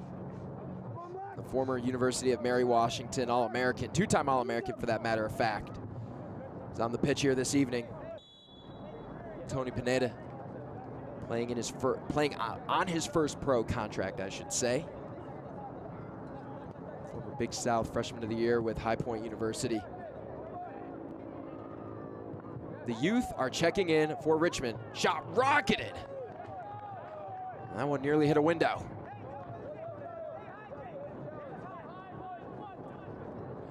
the former University of Mary Washington All-American, 2-time All-American for that matter of fact, is on the pitch here this evening. Tony Pineda playing on his first pro contract, I should say. Former Big South Freshman of the Year with High Point University. The youth are checking in for Richmond. Shot rocketed. That one nearly hit a window.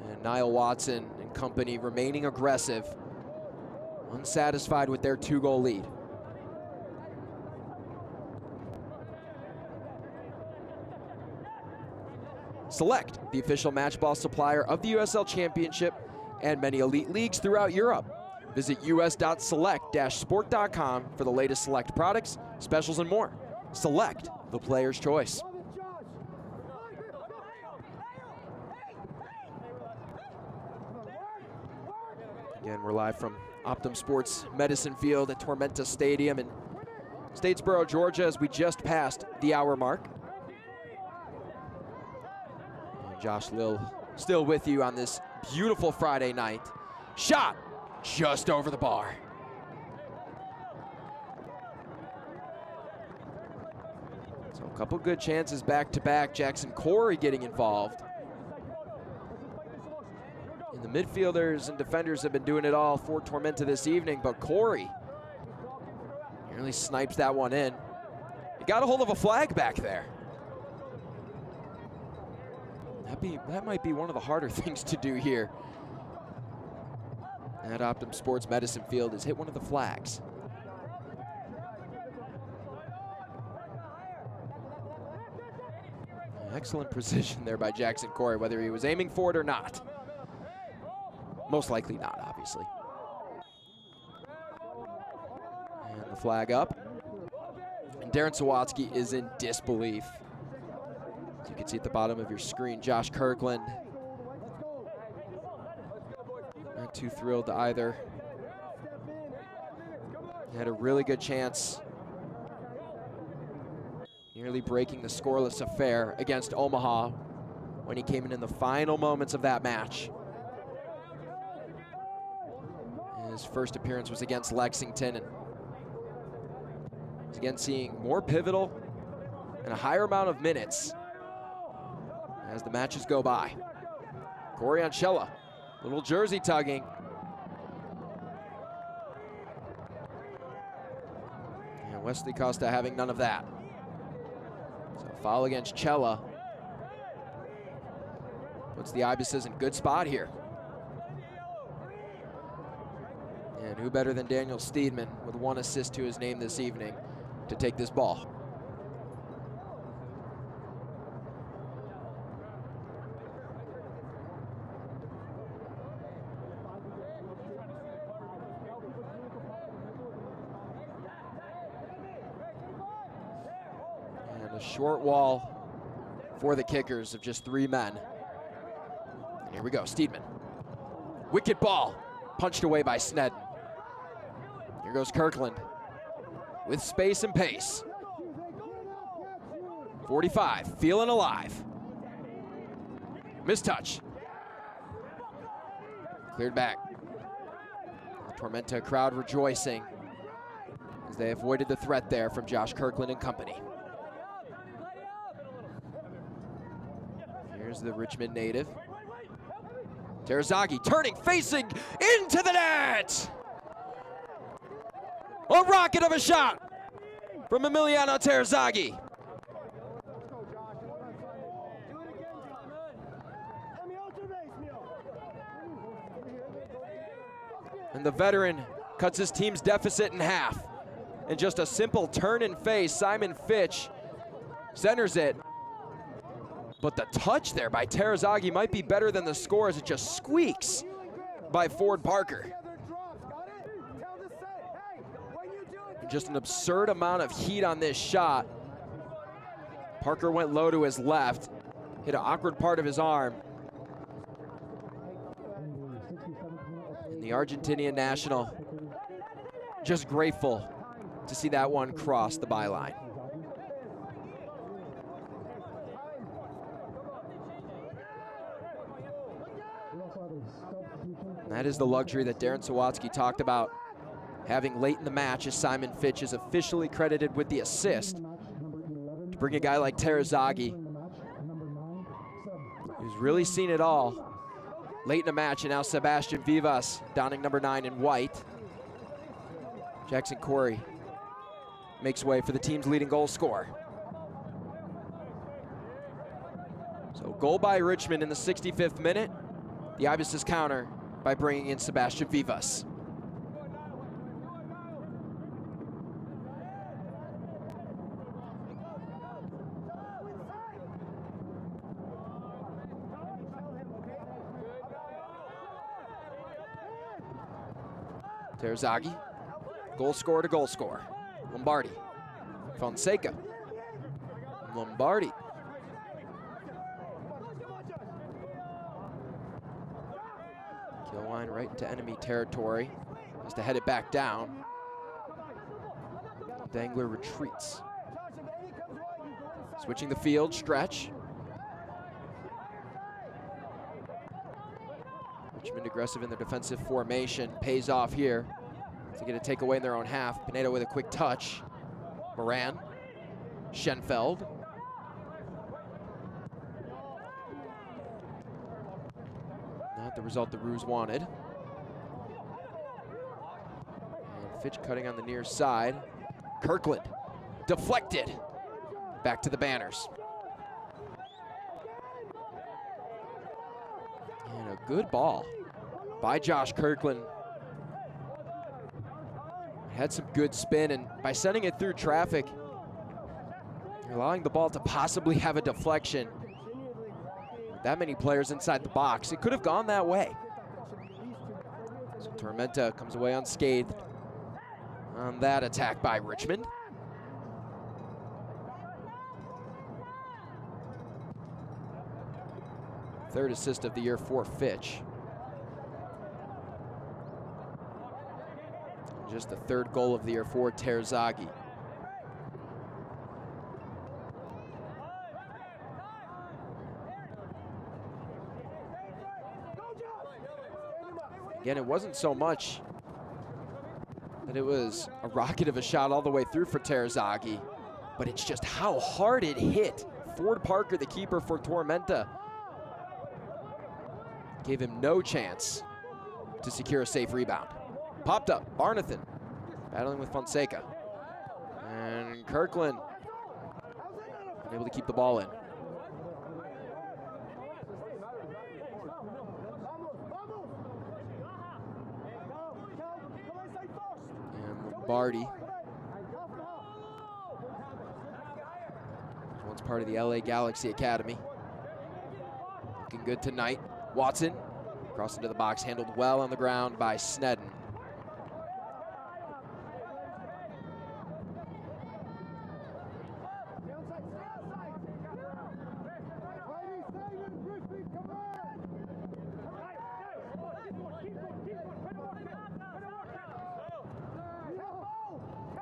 And Niall Watson and company remaining aggressive, unsatisfied with their 2-goal lead. Select, the official match ball supplier of the USL Championship and many elite leagues throughout Europe. Visit us.select-sport.com for the latest Select products, specials, and more. Select, the player's choice. Again, we're live from Optum Sports Medicine Field at Tormenta Stadium in Statesboro, Georgia, as we just passed the hour mark. And Josh Lill still with you on this beautiful Friday night. Shot just over the bar. So a couple good chances back-to-back. Jackson Corey getting involved. And the midfielders and defenders have been doing it all for Tormenta this evening, but Corey nearly snipes that one in. He got a hold of a flag back there. That might be one of the harder things to do here at Optum Sports Medicine Field, is hit one of the flags. Excellent precision there by Jackson Corey, whether he was aiming for it or not. Most likely not, obviously. And the flag up. And Darren Sawatsky is in disbelief. As you can see at the bottom of your screen, Josh Kirkland, not too thrilled either. He had a really good chance, nearly breaking the scoreless affair against Omaha when he came in the final moments of that match. His first appearance was against Lexington, and he's again seeing more pivotal and a higher amount of minutes as the matches go by. Corey Anchella, little jersey tugging. And Wesley Costa having none of that. So foul against Chella puts the Ibises in good spot here. And who better than Daniel Steedman, with 1 assist to his name this evening, to take this ball. And a short wall for the kickers of just 3 men. And here we go, Steedman. Wicked ball, punched away by Snedden. Here goes Kirkland with space and pace. 45, feeling alive. Mistouch. Cleared back. The Tormenta crowd rejoicing as they avoided the threat there from Josh Kirkland and company. Here's the Richmond native. Terzaghi turning, facing into the net! A rocket of a shot from Emiliano Terzaghi. And the veteran cuts his team's deficit in half. And just a simple turn and face, Simon Fitch centers it. But the touch there by Terzaghi might be better than the score as it just squeaks by Ford Parker. Just an absurd amount of heat on this shot. Parker went low to his left, hit an awkward part of his arm. And the Argentinian national just grateful to see that one cross the byline. And that is the luxury that Darren Sawatsky talked about having late in the match, as Simon Fitch is officially credited with the assist to bring a guy like Terazaghi, who's really seen it all late in the match, and now Sebastian Vivas donning number 9 in white. Jackson Corey makes way for the team's leading goal scorer. So goal by Richmond in the 65th minute. The Ibises counter by bringing in Sebastian Vivas. Terazaghi, goal scorer to goal scorer. Lombardi, Fonseca, Lombardi. Kill line right into enemy territory. Has to head it back down. Dangler retreats. Switching the field, stretch. Richmond aggressive in their defensive formation, pays off here to get a takeaway in their own half. Pinedo with a quick touch. Moran, Schenfeld. Not the result the Roos wanted. And Fitch cutting on the near side. Kirkland, deflected. Back to the Banners. And a good ball by Josh Kirkland. Had some good spin, and by sending it through traffic, you're allowing the ball to possibly have a deflection. That many players inside the box, it could have gone that way. So Tormenta comes away unscathed on that attack by Richmond. Third assist of the year for Fitch. Just the third goal of the year for Terazaghi. Again, it wasn't so much that it was a rocket of a shot all the way through for Terazaghi, but it's just how hard it hit. Ford Parker, the keeper for Tormenta, gave him no chance to secure a safe rebound. Popped up, Barnathan battling with Fonseca. And Kirkland unable to keep the ball in. And Lombardi, once part of the LA Galaxy Academy. Looking good tonight. Watson, cross into the box, handled well on the ground by Snedden.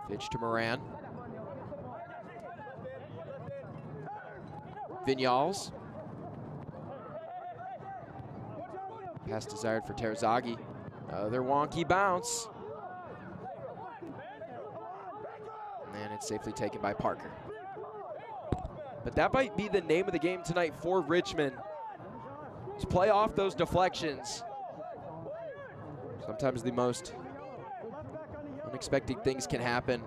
Fitch to Moran. Vinyals. Pass desired for Terazaghi. Another wonky bounce. And it's safely taken by Parker. But that might be the name of the game tonight for Richmond. To play off those deflections. Sometimes the most unexpected things can happen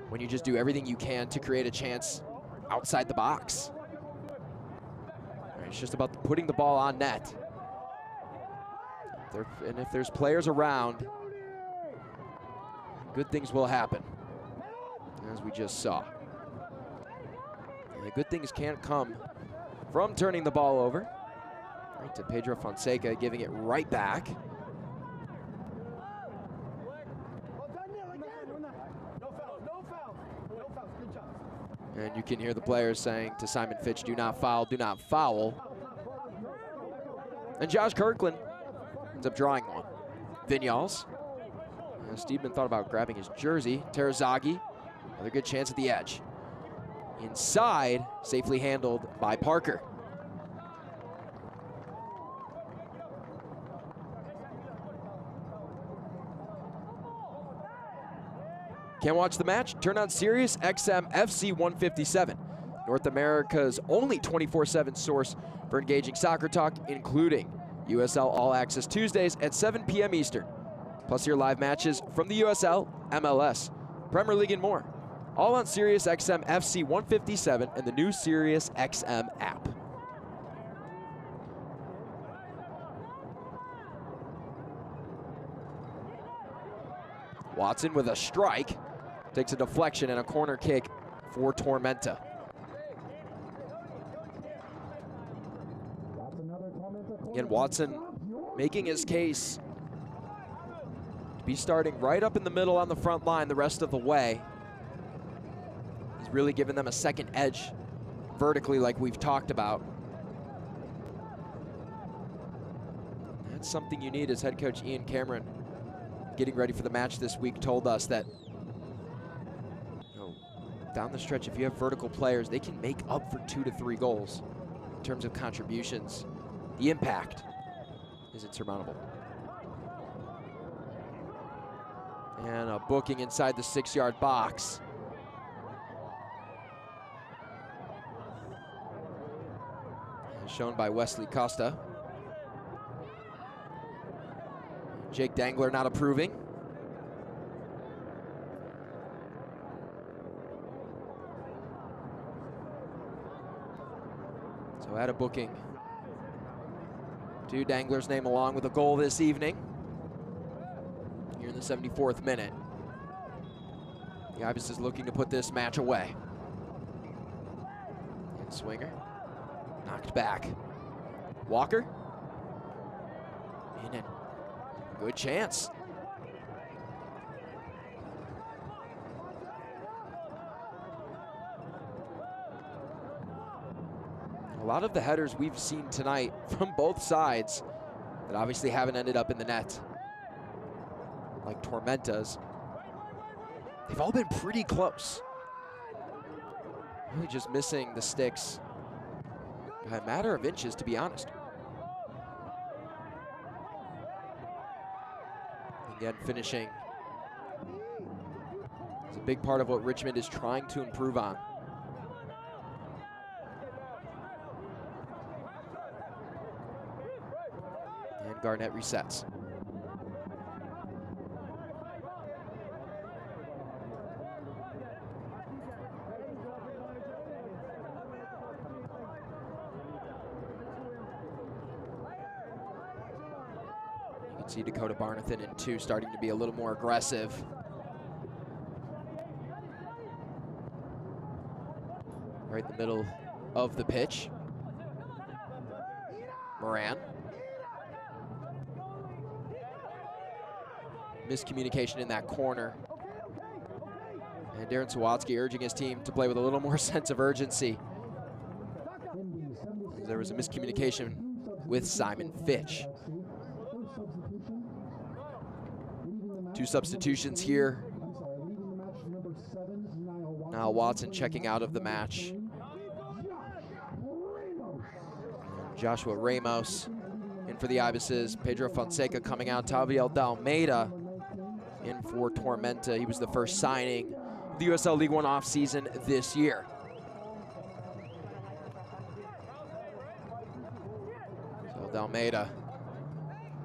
when you just do everything you can to create a chance outside the box. It's just about putting the ball on net. And if there's players around, good things will happen, as we just saw. And the good things can't come from turning the ball over. Right to Pedro Fonseca, giving it right back. And you can hear the players saying to Simon Fitch, do not foul, do not foul. And Josh Kirkland ends up drawing one. Vinyals. Steedman thought about grabbing his jersey. Terazaghi, another good chance at the edge. Inside, safely handled by Parker. Can't watch the match? Turn on Sirius XM FC 157, North America's only 24/7 source for engaging soccer talk, including USL All Access Tuesdays at 7 p.m. Eastern. Plus hear live matches from the USL, MLS, Premier League, and more. All on Sirius XM FC 157 and the new Sirius XM app. Watson with a strike. Takes a deflection and a corner kick for Tormenta. Again, Watson making his case to be starting right up in the middle on the front line the rest of the way. He's really given them a second edge vertically like we've talked about. That's something you need, as head coach Ian Cameron, getting ready for the match this week, told us that down the stretch, if you have vertical players, they can make up for 2 to 3 goals in terms of contributions. The impact is insurmountable. And a booking inside the 6-yard box. As shown by Wesley Costa. Jake Dangler not approving. So at a booking to Dangler's name along with a goal this evening. Here in the 74th minute. The Ibis is looking to put this match away. And swinger knocked back. Walker in it. Good chance. A lot of the headers we've seen tonight from both sides that obviously haven't ended up in the net, like Tormenta's, they've all been pretty close. Really just missing the sticks by a matter of inches, to be honest. Again, finishing is a big part of what Richmond is trying to improve on. And Garnett resets. You can see Dakota Barnathan in 2 starting to be a little more aggressive. Right in the middle of the pitch. Moran. Miscommunication in that corner. And Darren Sawatsky urging his team to play with a little more sense of urgency. There was a miscommunication with Simon Fitch. 2 substitutions here. Now Watson checking out of the match. Joshua Ramos in for the Ibises. Pedro Fonseca coming out. Taviel Dalmeida in for Tormenta. He was the first signing of the USL League One offseason this year. So Dalmeida,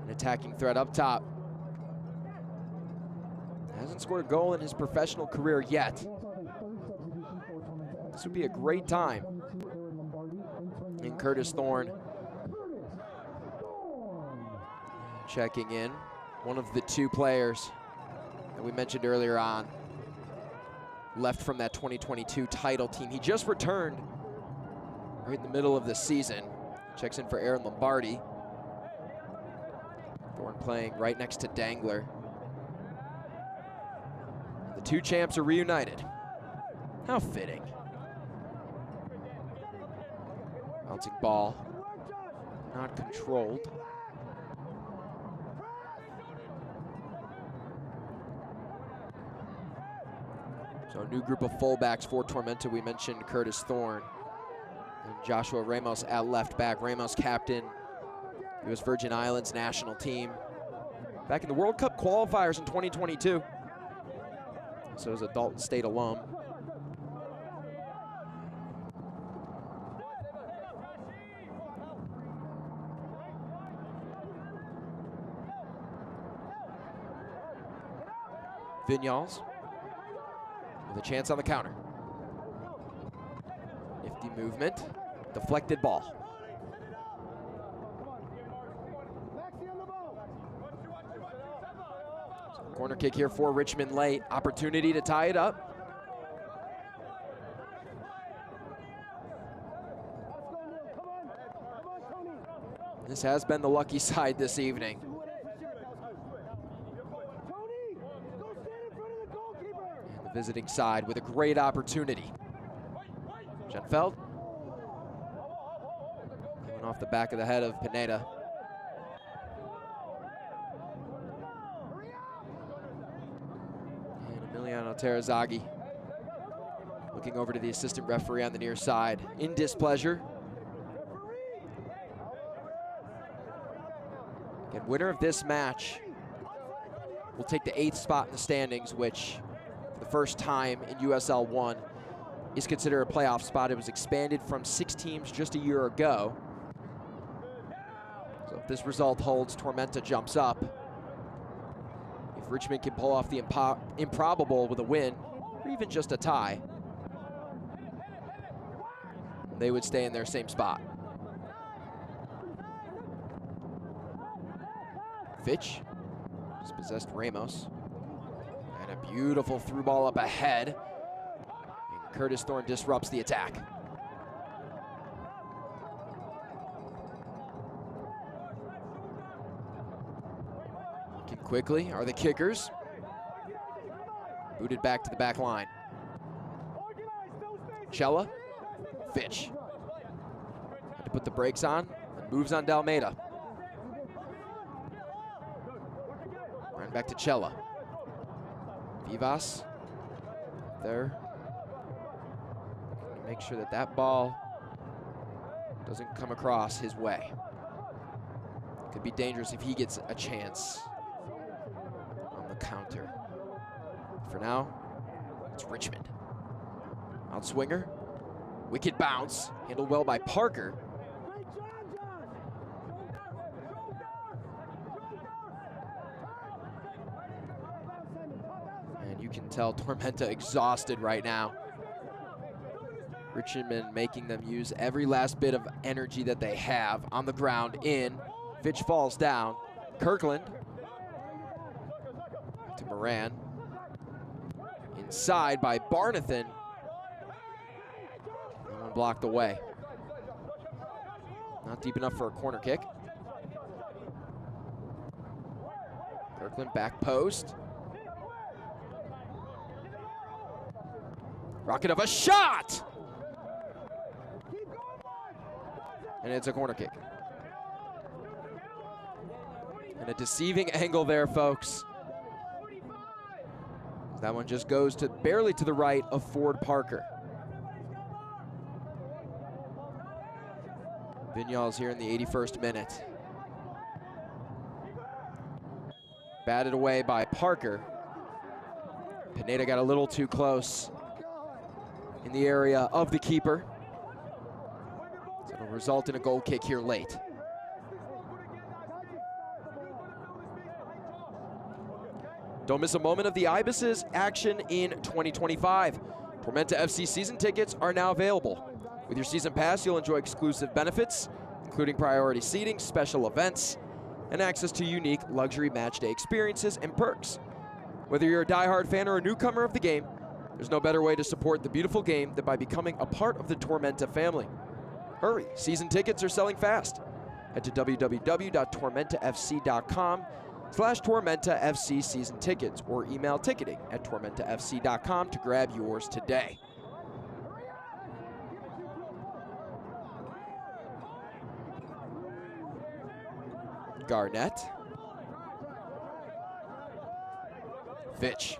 an attacking threat up top. Hasn't scored a goal in his professional career yet. This would be a great time. And Curtis Thorne checking in. One of the 2 players that we mentioned earlier on left from that 2022 title team. He just returned right in the middle of the season. Checks in for Aaron Lombardi. Thorn playing right next to Dangler. The two champs are reunited. How fitting. Bouncing ball, not controlled. So a new group of fullbacks for Tormenta. We mentioned Curtis Thorn and Joshua Ramos at left back. Ramos captain, U.S. Virgin Islands national team. Back in the World Cup qualifiers in 2022. So is a Dalton State alum. Vinyals with a chance on the counter. Nifty movement, deflected ball. So corner kick here for Richmond late. Opportunity to tie it up. This has been the lucky side this evening. Visiting side with a great opportunity. Schenfeld coming off the back of the head of Pineda. And Emiliano Terazaghi looking over to the assistant referee on the near side in displeasure. Again, winner of this match will take the 8th spot in the standings, which the first time in USL 1 is considered a playoff spot. It was expanded from 6 teams just a year ago. So if this result holds, Tormenta jumps up. If Richmond can pull off the improbable with a win, or even just a tie, they would stay in their same spot. Fitch dispossessed Ramos. And a beautiful through ball up ahead. And Curtis Thorn disrupts the attack. Looking quickly are the kickers. Booted back to the back line. Cella, Fitch. Had to put the brakes on and moves on Dalmeida. Run back to Cella. Vivas there. Make sure that that ball doesn't come across his way. Could be dangerous if he gets a chance on the counter. For now, it's Richmond. Outswinger, wicked bounce, handled well by Parker. And you can tell Tormenta exhausted right now. Richmond making them use every last bit of energy that they have on the ground in. Fitch falls down. Kirkland to Moran. Inside by Barnathan. And blocked away. Not deep enough for a corner kick. Kirkland back post. Rocket of a shot! And it's a corner kick. And a deceiving angle there, folks. That one just goes to barely to the right of Ford Parker. Vinyals here in the 81st minute. Batted away by Parker. Pineda got a little too close in the area of the keeper. So it'll result in a goal kick here late. Don't miss a moment of the Ibis's action in 2025. Tormenta FC season tickets are now available. With your season pass, you'll enjoy exclusive benefits, including priority seating, special events, and access to unique luxury matchday experiences and perks. Whether you're a diehard fan or a newcomer of the game, there's no better way to support the beautiful game than by becoming a part of the Tormenta family. Hurry, season tickets are selling fast. Head to www.tormentafc.com/TormentaFC season tickets or email ticketing at tormentafc.com to grab yours today. Garnett. Fitch.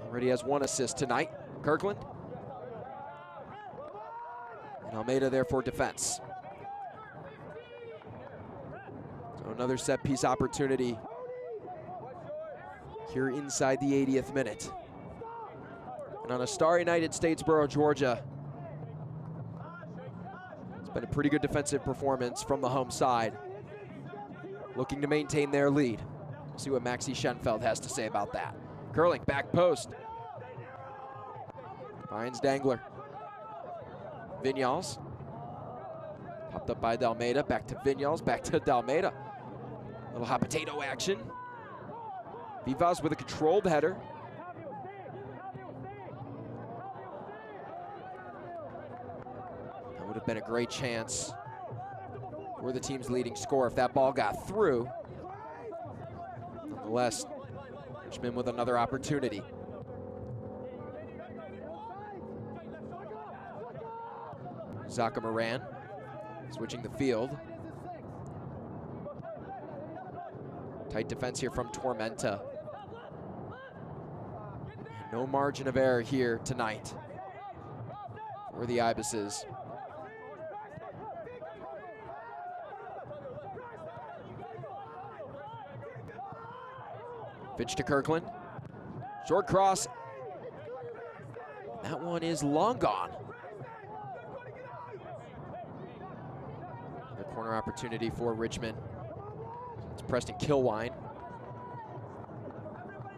Already has 1 assist tonight. Kirkland. And Almeida there for defense. So another set piece opportunity here inside the 80th minute. And on a starry night at Statesboro, Georgia, it's been a pretty good defensive performance from the home side, looking to maintain their lead. We'll see what Maxi Schenfeld has to say about that. Curling, back post. Finds Dangler. Vinyals. Popped up by Dalmeida, back to Vinyals, back to Dalmeida. Little hot potato action. Vivas with a controlled header. That would have been a great chance for the team's leading scorer if that ball got through. Nonetheless, Richmond with another opportunity. Zaka Moran switching the field. Tight defense here from Tormenta. No margin of error here tonight for the Ibises. Pitch to Kirkland. Short cross. That one is long gone. Another corner opportunity for Richmond. It's Preston Kilwine.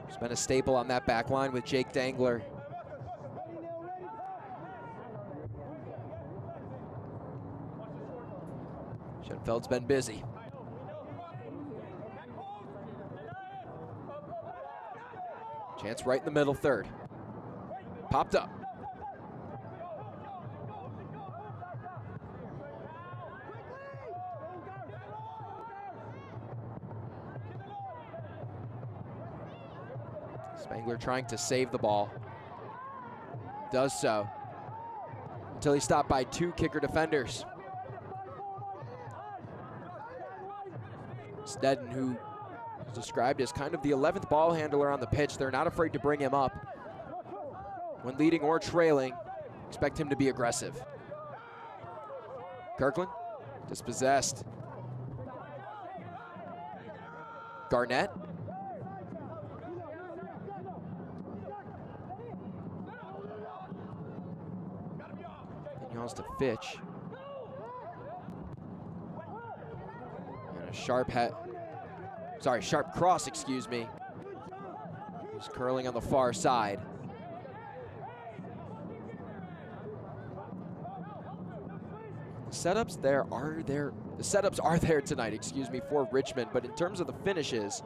He's been a staple on that back line with Jake Dangler. Schenfeld's been busy. Chance right in the middle, third. Popped up. Spangler trying to save the ball. Does so. Until he's stopped by 2 kicker defenders. Snedden, who is described as kind of the 11th ball handler on the pitch. They're not afraid to bring him up. When leading or trailing, expect him to be aggressive. Kirkland, dispossessed. Garnett. Vinyals to Fitch. And a sharp cross, excuse me. He's curling on the far side. The setups are there tonight, excuse me, for Richmond, but in terms of the finishes,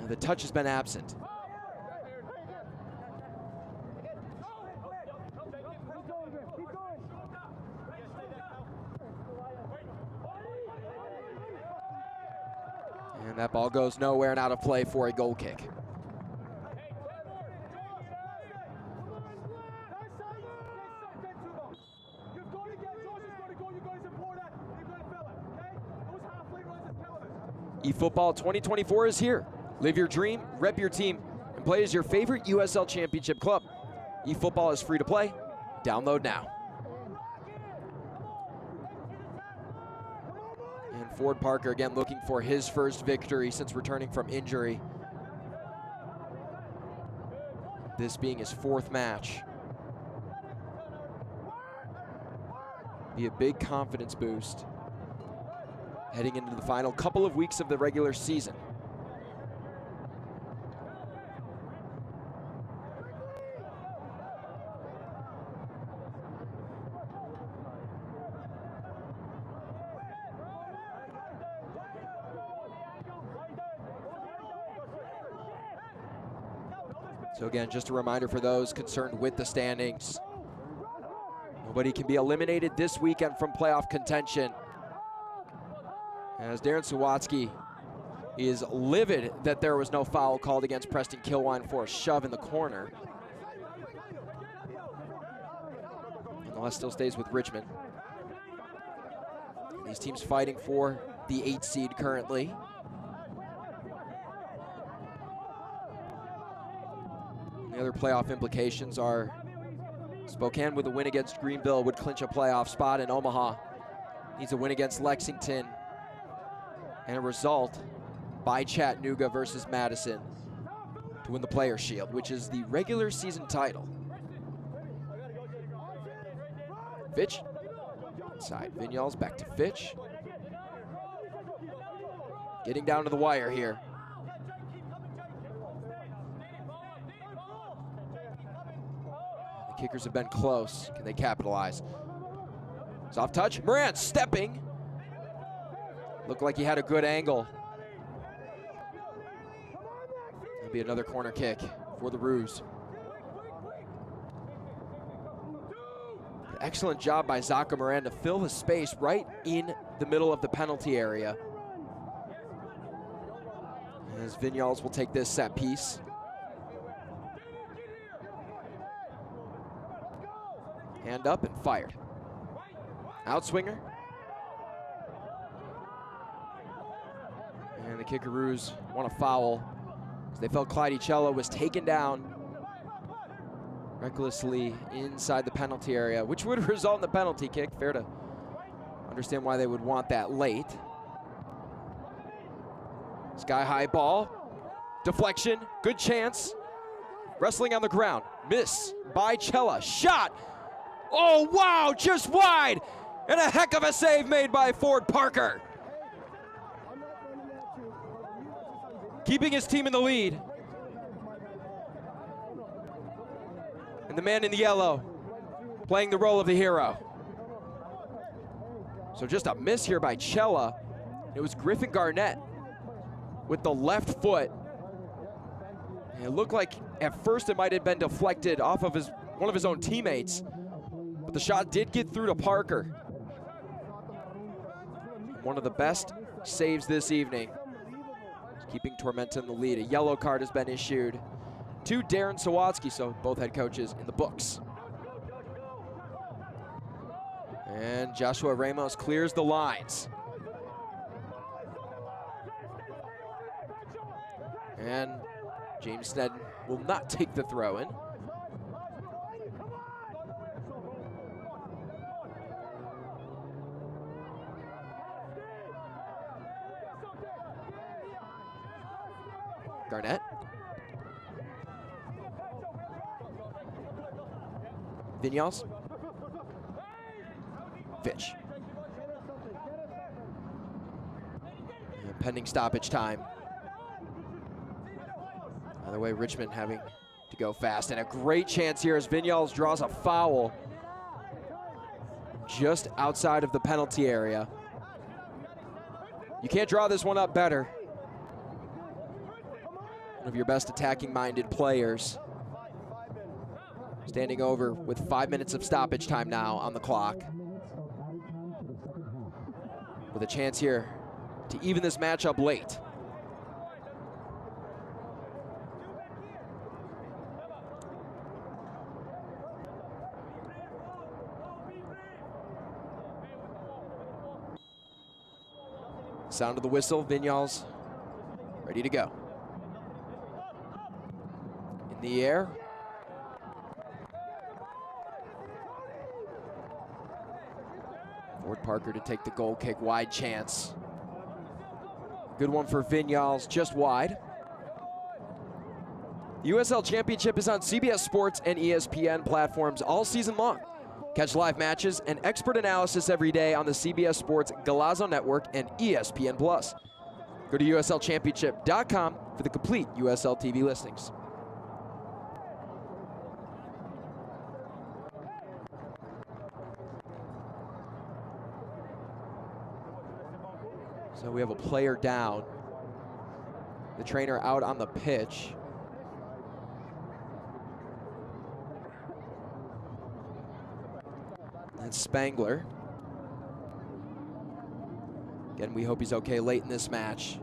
the touch has been absent. And that ball goes nowhere and out of play for a goal kick. eFootball 2024 is here. Live your dream, rep your team, and play as your favorite USL Championship club. eFootball is free to play. Download now. And Ford Parker again looking for his first victory since returning from injury. This being his 4th match. Be a big confidence boost heading into the final couple of weeks of the regular season. So again, just a reminder for those concerned with the standings. No but he can be eliminated this weekend from playoff contention. As Darren Sawatsky is livid that there was no foul called against Preston Kilwine for a shove in the corner. Nonetheless, still stays with Richmond. These teams fighting for the 8th seed currently. The other playoff implications are Spokane with a win against Greenville would clinch a playoff spot, in Omaha needs a win against Lexington and a result by Chattanooga versus Madison to win the Players' Shield, which is the regular season title. Fitch, inside Vinyals, back to Fitch. Getting down to the wire here. The kickers have been close. Can they capitalize? Soft touch, Moran stepping. Looked like he had a good angle. That'll be another corner kick for the Roos. Excellent job by Zaka Moran to fill the space right in the middle of the penalty area. As Vinyals will take this set piece. Hand up and fired. Outswinger. And the Kickaroos want a foul as they felt Clyde Icella was taken down recklessly inside the penalty area, which would result in the penalty kick. Fair to understand why they would want that late. Sky high ball, deflection, good chance. Wrestling on the ground, miss by Cella, shot. Oh wow, just wide. And a heck of a save made by Ford Parker. Keeping his team in the lead. And the man in the yellow playing the role of the hero. So just a miss here by Cella. It was Griffin Garnett with the left foot. And it looked like at first it might have been deflected off of one of his own teammates, but the shot did get through to Parker. One of the best saves this evening, keeping Tormenta in the lead. A yellow card has been issued to Darren Sawatsky, so both head coaches in the books. And Joshua Ramos clears the lines. And James Snedden will not take the throw in. Garnett. Vinyals. Fitch. And pending stoppage time. By the way, Richmond having to go fast, and a great chance here as Vinyals draws a foul just outside of the penalty area. You can't draw this one up better. One of your best attacking-minded players. Standing over with 5 minutes of stoppage time now on the clock. With a chance here to even this matchup late. Sound of the whistle, Vinyals ready to go. In the air. Ford Parker to take the goal kick, wide chance. Good one for Vinyals, just wide. The USL Championship is on CBS Sports and ESPN platforms all season long. Catch live matches and expert analysis every day on the CBS Sports Golazo Network and ESPN+. Go to USLChampionship.com for the complete USL TV listings. So we have a player down. The trainer out on the pitch. And Spangler. Again, we hope he's okay late in this match.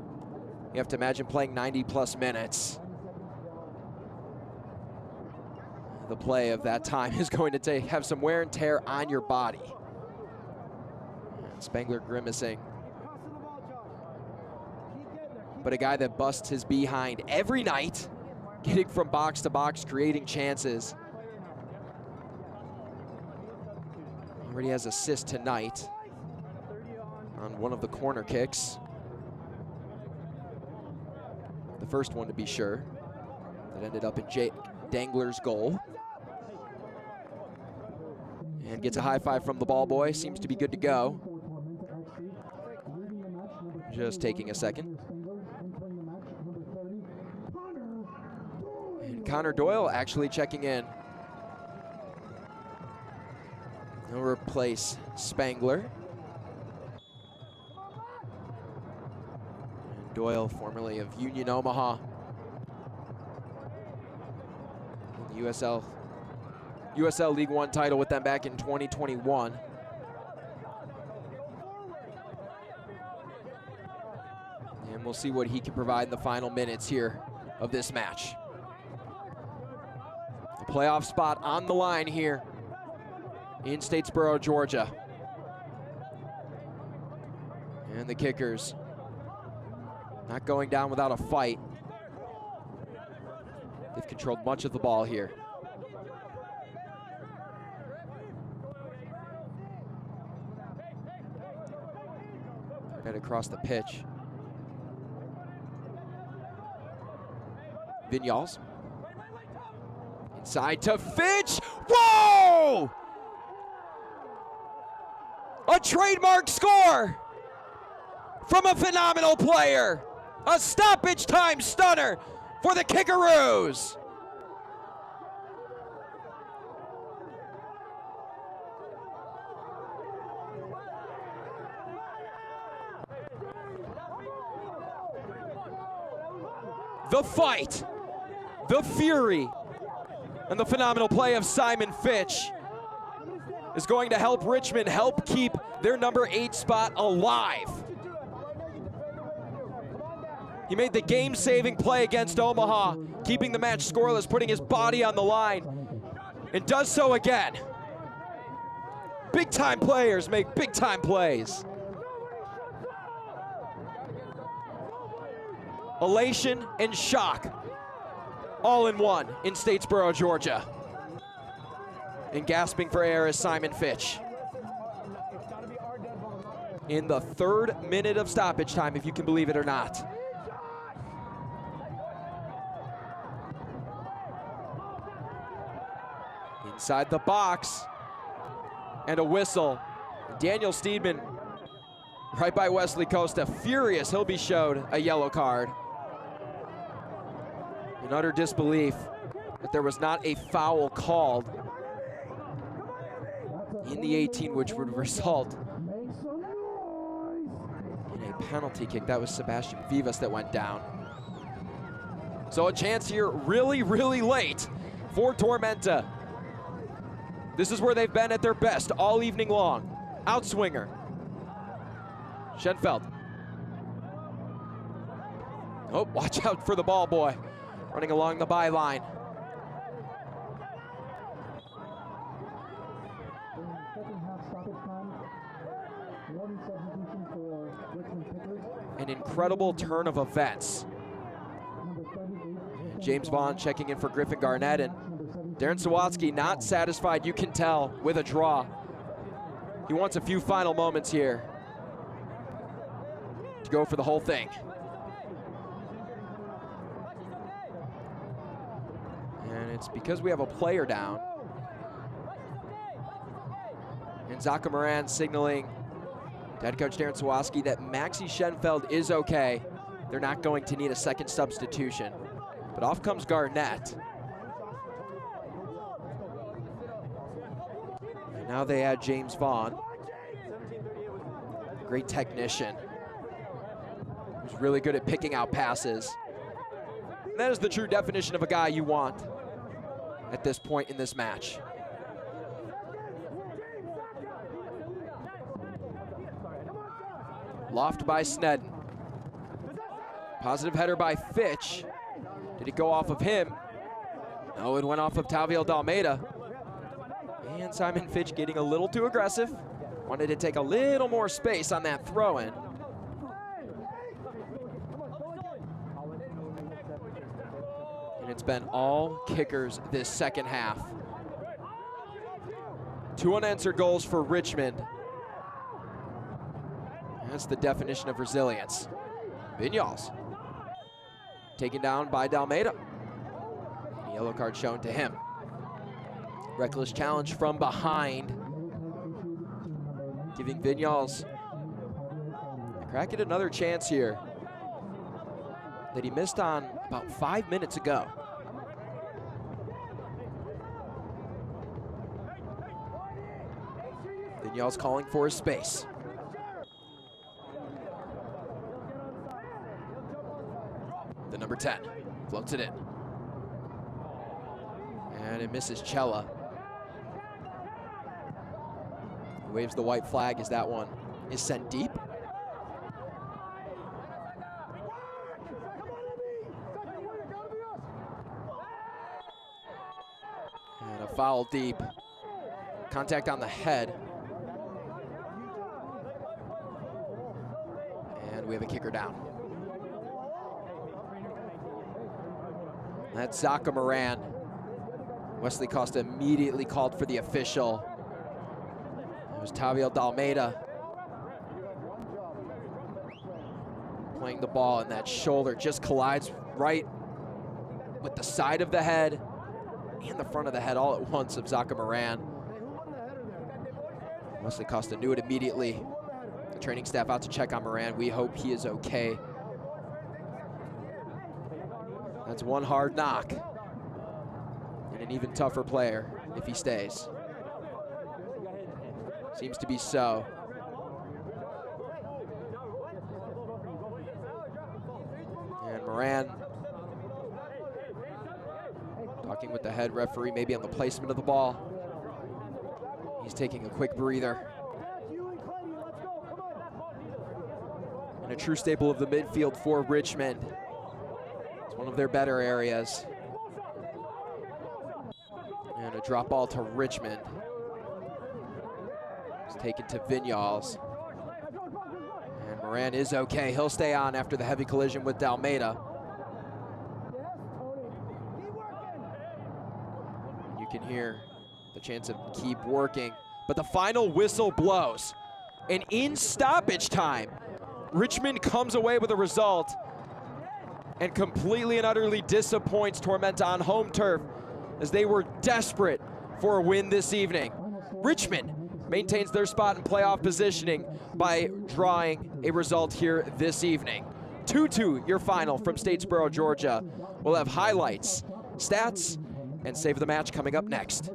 You have to imagine playing 90+ minutes. The play of that time is going to have some wear and tear on your body. And Spangler grimacing. But a guy that busts his behind every night, getting from box to box, creating chances. Already has assist tonight on one of the corner kicks. The first one, to be sure, that ended up in Jake Dangler's goal. And gets a high five from the ball boy, seems to be good to go. Just taking a second. And Connor Doyle actually checking in. He'll replace Spangler. And Doyle, formerly of Union Omaha. And the USL League One title with them back in 2021. And we'll see what he can provide in the final minutes here of this match. A playoff spot on the line here in Statesboro, Georgia. And the Kickers not going down without a fight. They've controlled much of the ball here. Right across the pitch. Vinyals. Inside to Fitch. Whoa! A trademark score from a phenomenal player. A stoppage time stunner for the Kickaroos. The fight, the fury, and the phenomenal play of Simon Fitch is going to help Richmond help keep their number 8 spot alive. He made the game-saving play against Omaha, keeping the match scoreless, putting his body on the line, and does so again. Big-time players make big-time plays. Elation and shock, all in one in Statesboro, Georgia. And gasping for air is Simon Fitch. In the 3rd minute of stoppage time, if you can believe it or not. Inside the box, and a whistle. Daniel Steedman, right by Wesley Costa, furious. He'll be showed a yellow card. In utter disbelief that there was not a foul called in the 18, which would result in a penalty kick. That was Sebastian Vivas that went down. So a chance here really, really late for Tormenta. This is where they've been at their best all evening long. Outswinger. Schenfeld. Oh, watch out for the ball boy. Running along the byline. An incredible turn of events. James Vaughn checking in for Griffin Garnett, and Darren Sawatsky not satisfied, you can tell, with a draw. He wants a few final moments here to go for the whole thing. And it's because we have a player down. And Zaka Moran signaling to head coach Darren Sawatsky that Maxi Schenfeld is okay. They're not going to need a second substitution. But off comes Garnett. And now they add James Vaughn. Great technician. Who's really good at picking out passes. And that is the true definition of a guy you want at this point in this match. Loft by Snedden. Positive header by Fitch. Did it go off of him? No, it went off of Taviel Dalmeida. And Simon Fitch getting a little too aggressive. Wanted to take a little more space on that throw-in. And it's been all kickers this second half. 2 unanswered goals for Richmond. That's the definition of resilience. Vinyals taken down by Dalmeida. Yellow card shown to him. Reckless challenge from behind, giving Vinyals a crack at another chance here that he missed on about 5 minutes ago. Vinyals calling for his space. The number 10 floats it in. And it misses Cella. He waves the white flag as that one is sent deep. And a foul deep. Contact on the head. And we have a kicker down. That's Zaka Moran. Wesley Costa immediately called for the official. It was Taviel Dalmeida playing the ball, and that shoulder just collides right with the side of the head and the front of the head all at once of Zaka Moran. Wesley Costa knew it immediately. The training staff out to check on Moran. We hope he is okay. That's one hard knock. And an even tougher player if he stays. Seems to be so. And Moran talking with the head referee, maybe on the placement of the ball. He's taking a quick breather. And a true staple of the midfield for Richmond. It's one of their better areas. And a drop ball to Richmond. It's taken to Vinyals. And Moran is okay. He'll stay on after the heavy collision with Dalmeida. You can hear the chance of keep working, but the final whistle blows. And in stoppage time, Richmond comes away with a result and completely and utterly disappoints Tormenta on home turf as they were desperate for a win this evening. Richmond maintains their spot in playoff positioning by drawing a result here this evening. 2-2 your final from Statesboro, Georgia. We'll have highlights, stats, and save the match coming up next.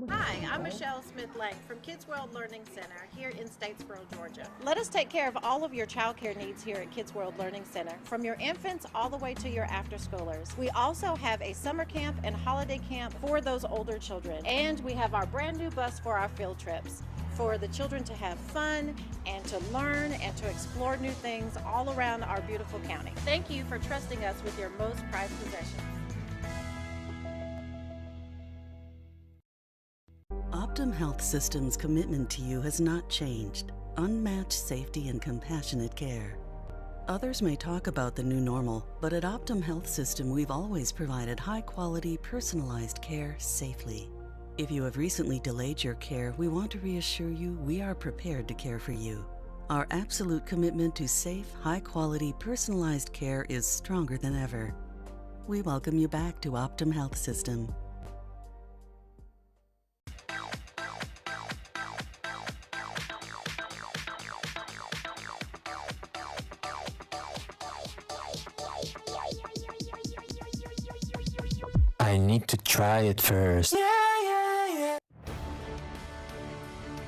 Hi, I'm Michelle Smith-Lang from Kids World Learning Center here in Statesboro, Georgia. Let us take care of all of your child care needs here at Kids World Learning Center, from your infants all the way to your after-schoolers. We also have a summer camp and holiday camp for those older children. And we have our brand new bus for our field trips, for the children to have fun and to learn and to explore new things all around our beautiful county. Thank you for trusting us with your most prized possessions. Optum Health System's commitment to you has not changed. Unmatched safety and compassionate care. Others may talk about the new normal, but at Optum Health System we've always provided high-quality, personalized care safely. If you have recently delayed your care, we want to reassure you we are prepared to care for you. Our absolute commitment to safe, high-quality, personalized care is stronger than ever. We welcome you back to Optum Health System. I need to try it first.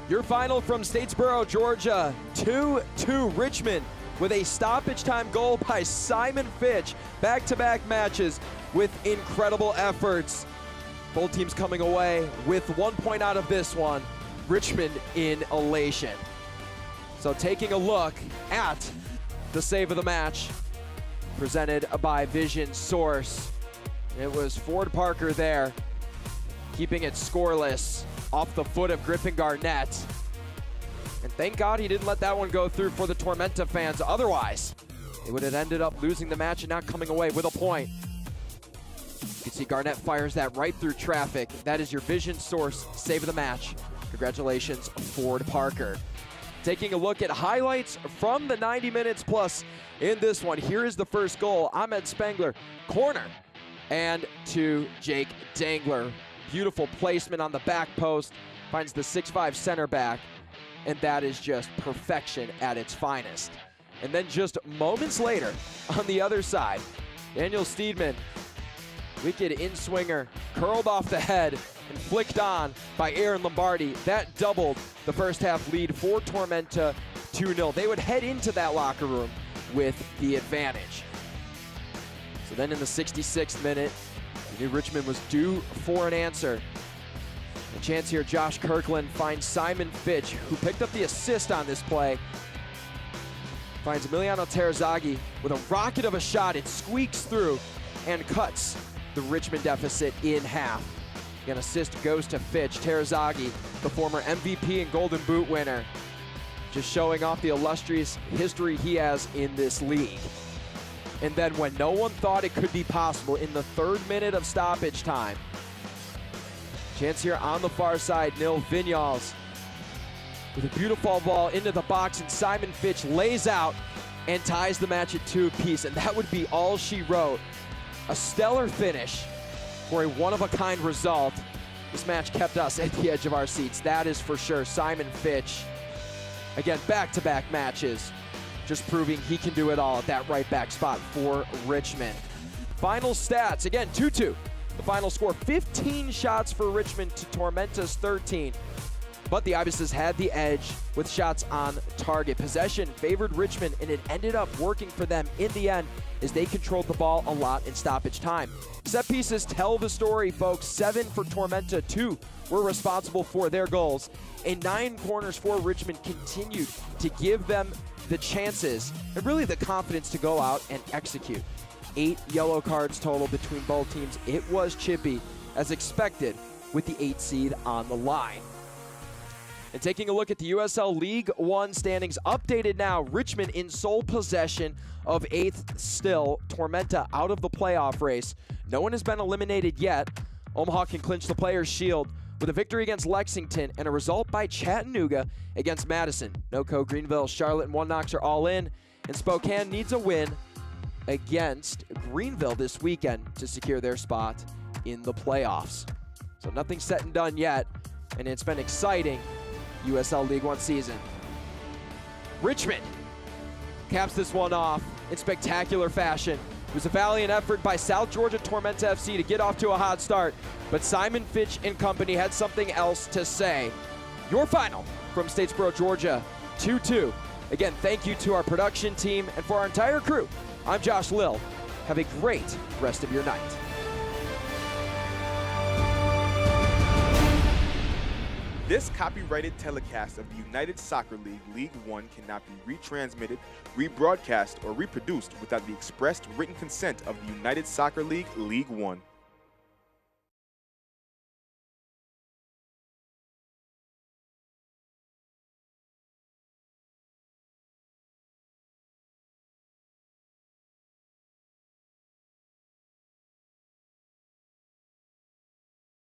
Your final from Statesboro, Georgia, 2-2 Richmond with a stoppage time goal by Simon Fitch. Back-to-back matches with incredible efforts. Both teams coming away with 1 point out of this one. Richmond in elation. So taking a look at the save of the match presented by Vision Source. It was Ford Parker there, keeping it scoreless off the foot of Griffin Garnett. And thank God he didn't let that one go through for the Tormenta fans. Otherwise, it would have ended up losing the match and not coming away with a point. You can see Garnett fires that right through traffic. That is your Vision Source save of the match. Congratulations, Ford Parker. Taking a look at highlights from the 90 minutes plus in this one. Here is the first goal. Ahmed Spengler, corner, and to Jake Dangler. Beautiful placement on the back post. Finds the 6'5" center back. And that is just perfection at its finest. And then just moments later, on the other side, Daniel Steedman, wicked in-swinger, curled off the head and flicked on by Aaron Lombardi. That doubled the first half lead for Tormenta 2-0. They would head into that locker room with the advantage. So then in the 66th minute, we knew Richmond was due for an answer. A chance here, Josh Kirkland finds Simon Fitch, who picked up the assist on this play. Finds Emiliano Terazaghi with a rocket of a shot. It squeaks through and cuts the Richmond deficit in half. An assist goes to Fitch. Terazaghi, the former MVP and Golden Boot winner, just showing off the illustrious history he has in this league. And then when no one thought it could be possible, in the 3rd minute of stoppage time, chance here on the far side, Nil Vinyals with a beautiful ball into the box, and Simon Fitch lays out and ties the match at 2 apiece, and that would be all she wrote. A stellar finish for a one-of-a-kind result. This match kept us at the edge of our seats, that is for sure. Simon Fitch, again, back-to-back matches, just proving he can do it all at that right back spot for Richmond. Final stats, again, 2-2. The final score, 15 shots for Richmond to Tormenta's 13. But the Ibises had the edge with shots on target. Possession favored Richmond, and it ended up working for them in the end as they controlled the ball a lot in stoppage time. Set pieces tell the story, folks. 7 for Tormenta, 2 were responsible for their goals. And 9 corners for Richmond continued to give them the chances and really the confidence to go out and execute. 8 yellow cards total between both teams. It was chippy, as expected, with the 8 seed on the line. And taking a look at the USL League One standings, updated now, Richmond in sole possession of 8th still. Tormenta out of the playoff race. No one has been eliminated yet. Omaha can clinch the Players' Shield with a victory against Lexington and a result by Chattanooga against Madison. NoCo, Greenville, Charlotte, and One Knox are all in. And Spokane needs a win against Greenville this weekend to secure their spot in the playoffs. So nothing set and done yet, and it's been exciting USL League One season. Richmond caps this one off in spectacular fashion. It was a valiant effort by South Georgia Tormenta FC to get off to a hot start, but Simon Fitch and company had something else to say. Your final from Statesboro, Georgia, 2-2. Again, thank you to our production team and for our entire crew. I'm Josh Lill. Have a great rest of your night. This copyrighted telecast of the United Soccer League League One cannot be retransmitted, rebroadcast, or reproduced without the expressed written consent of the United Soccer League League One.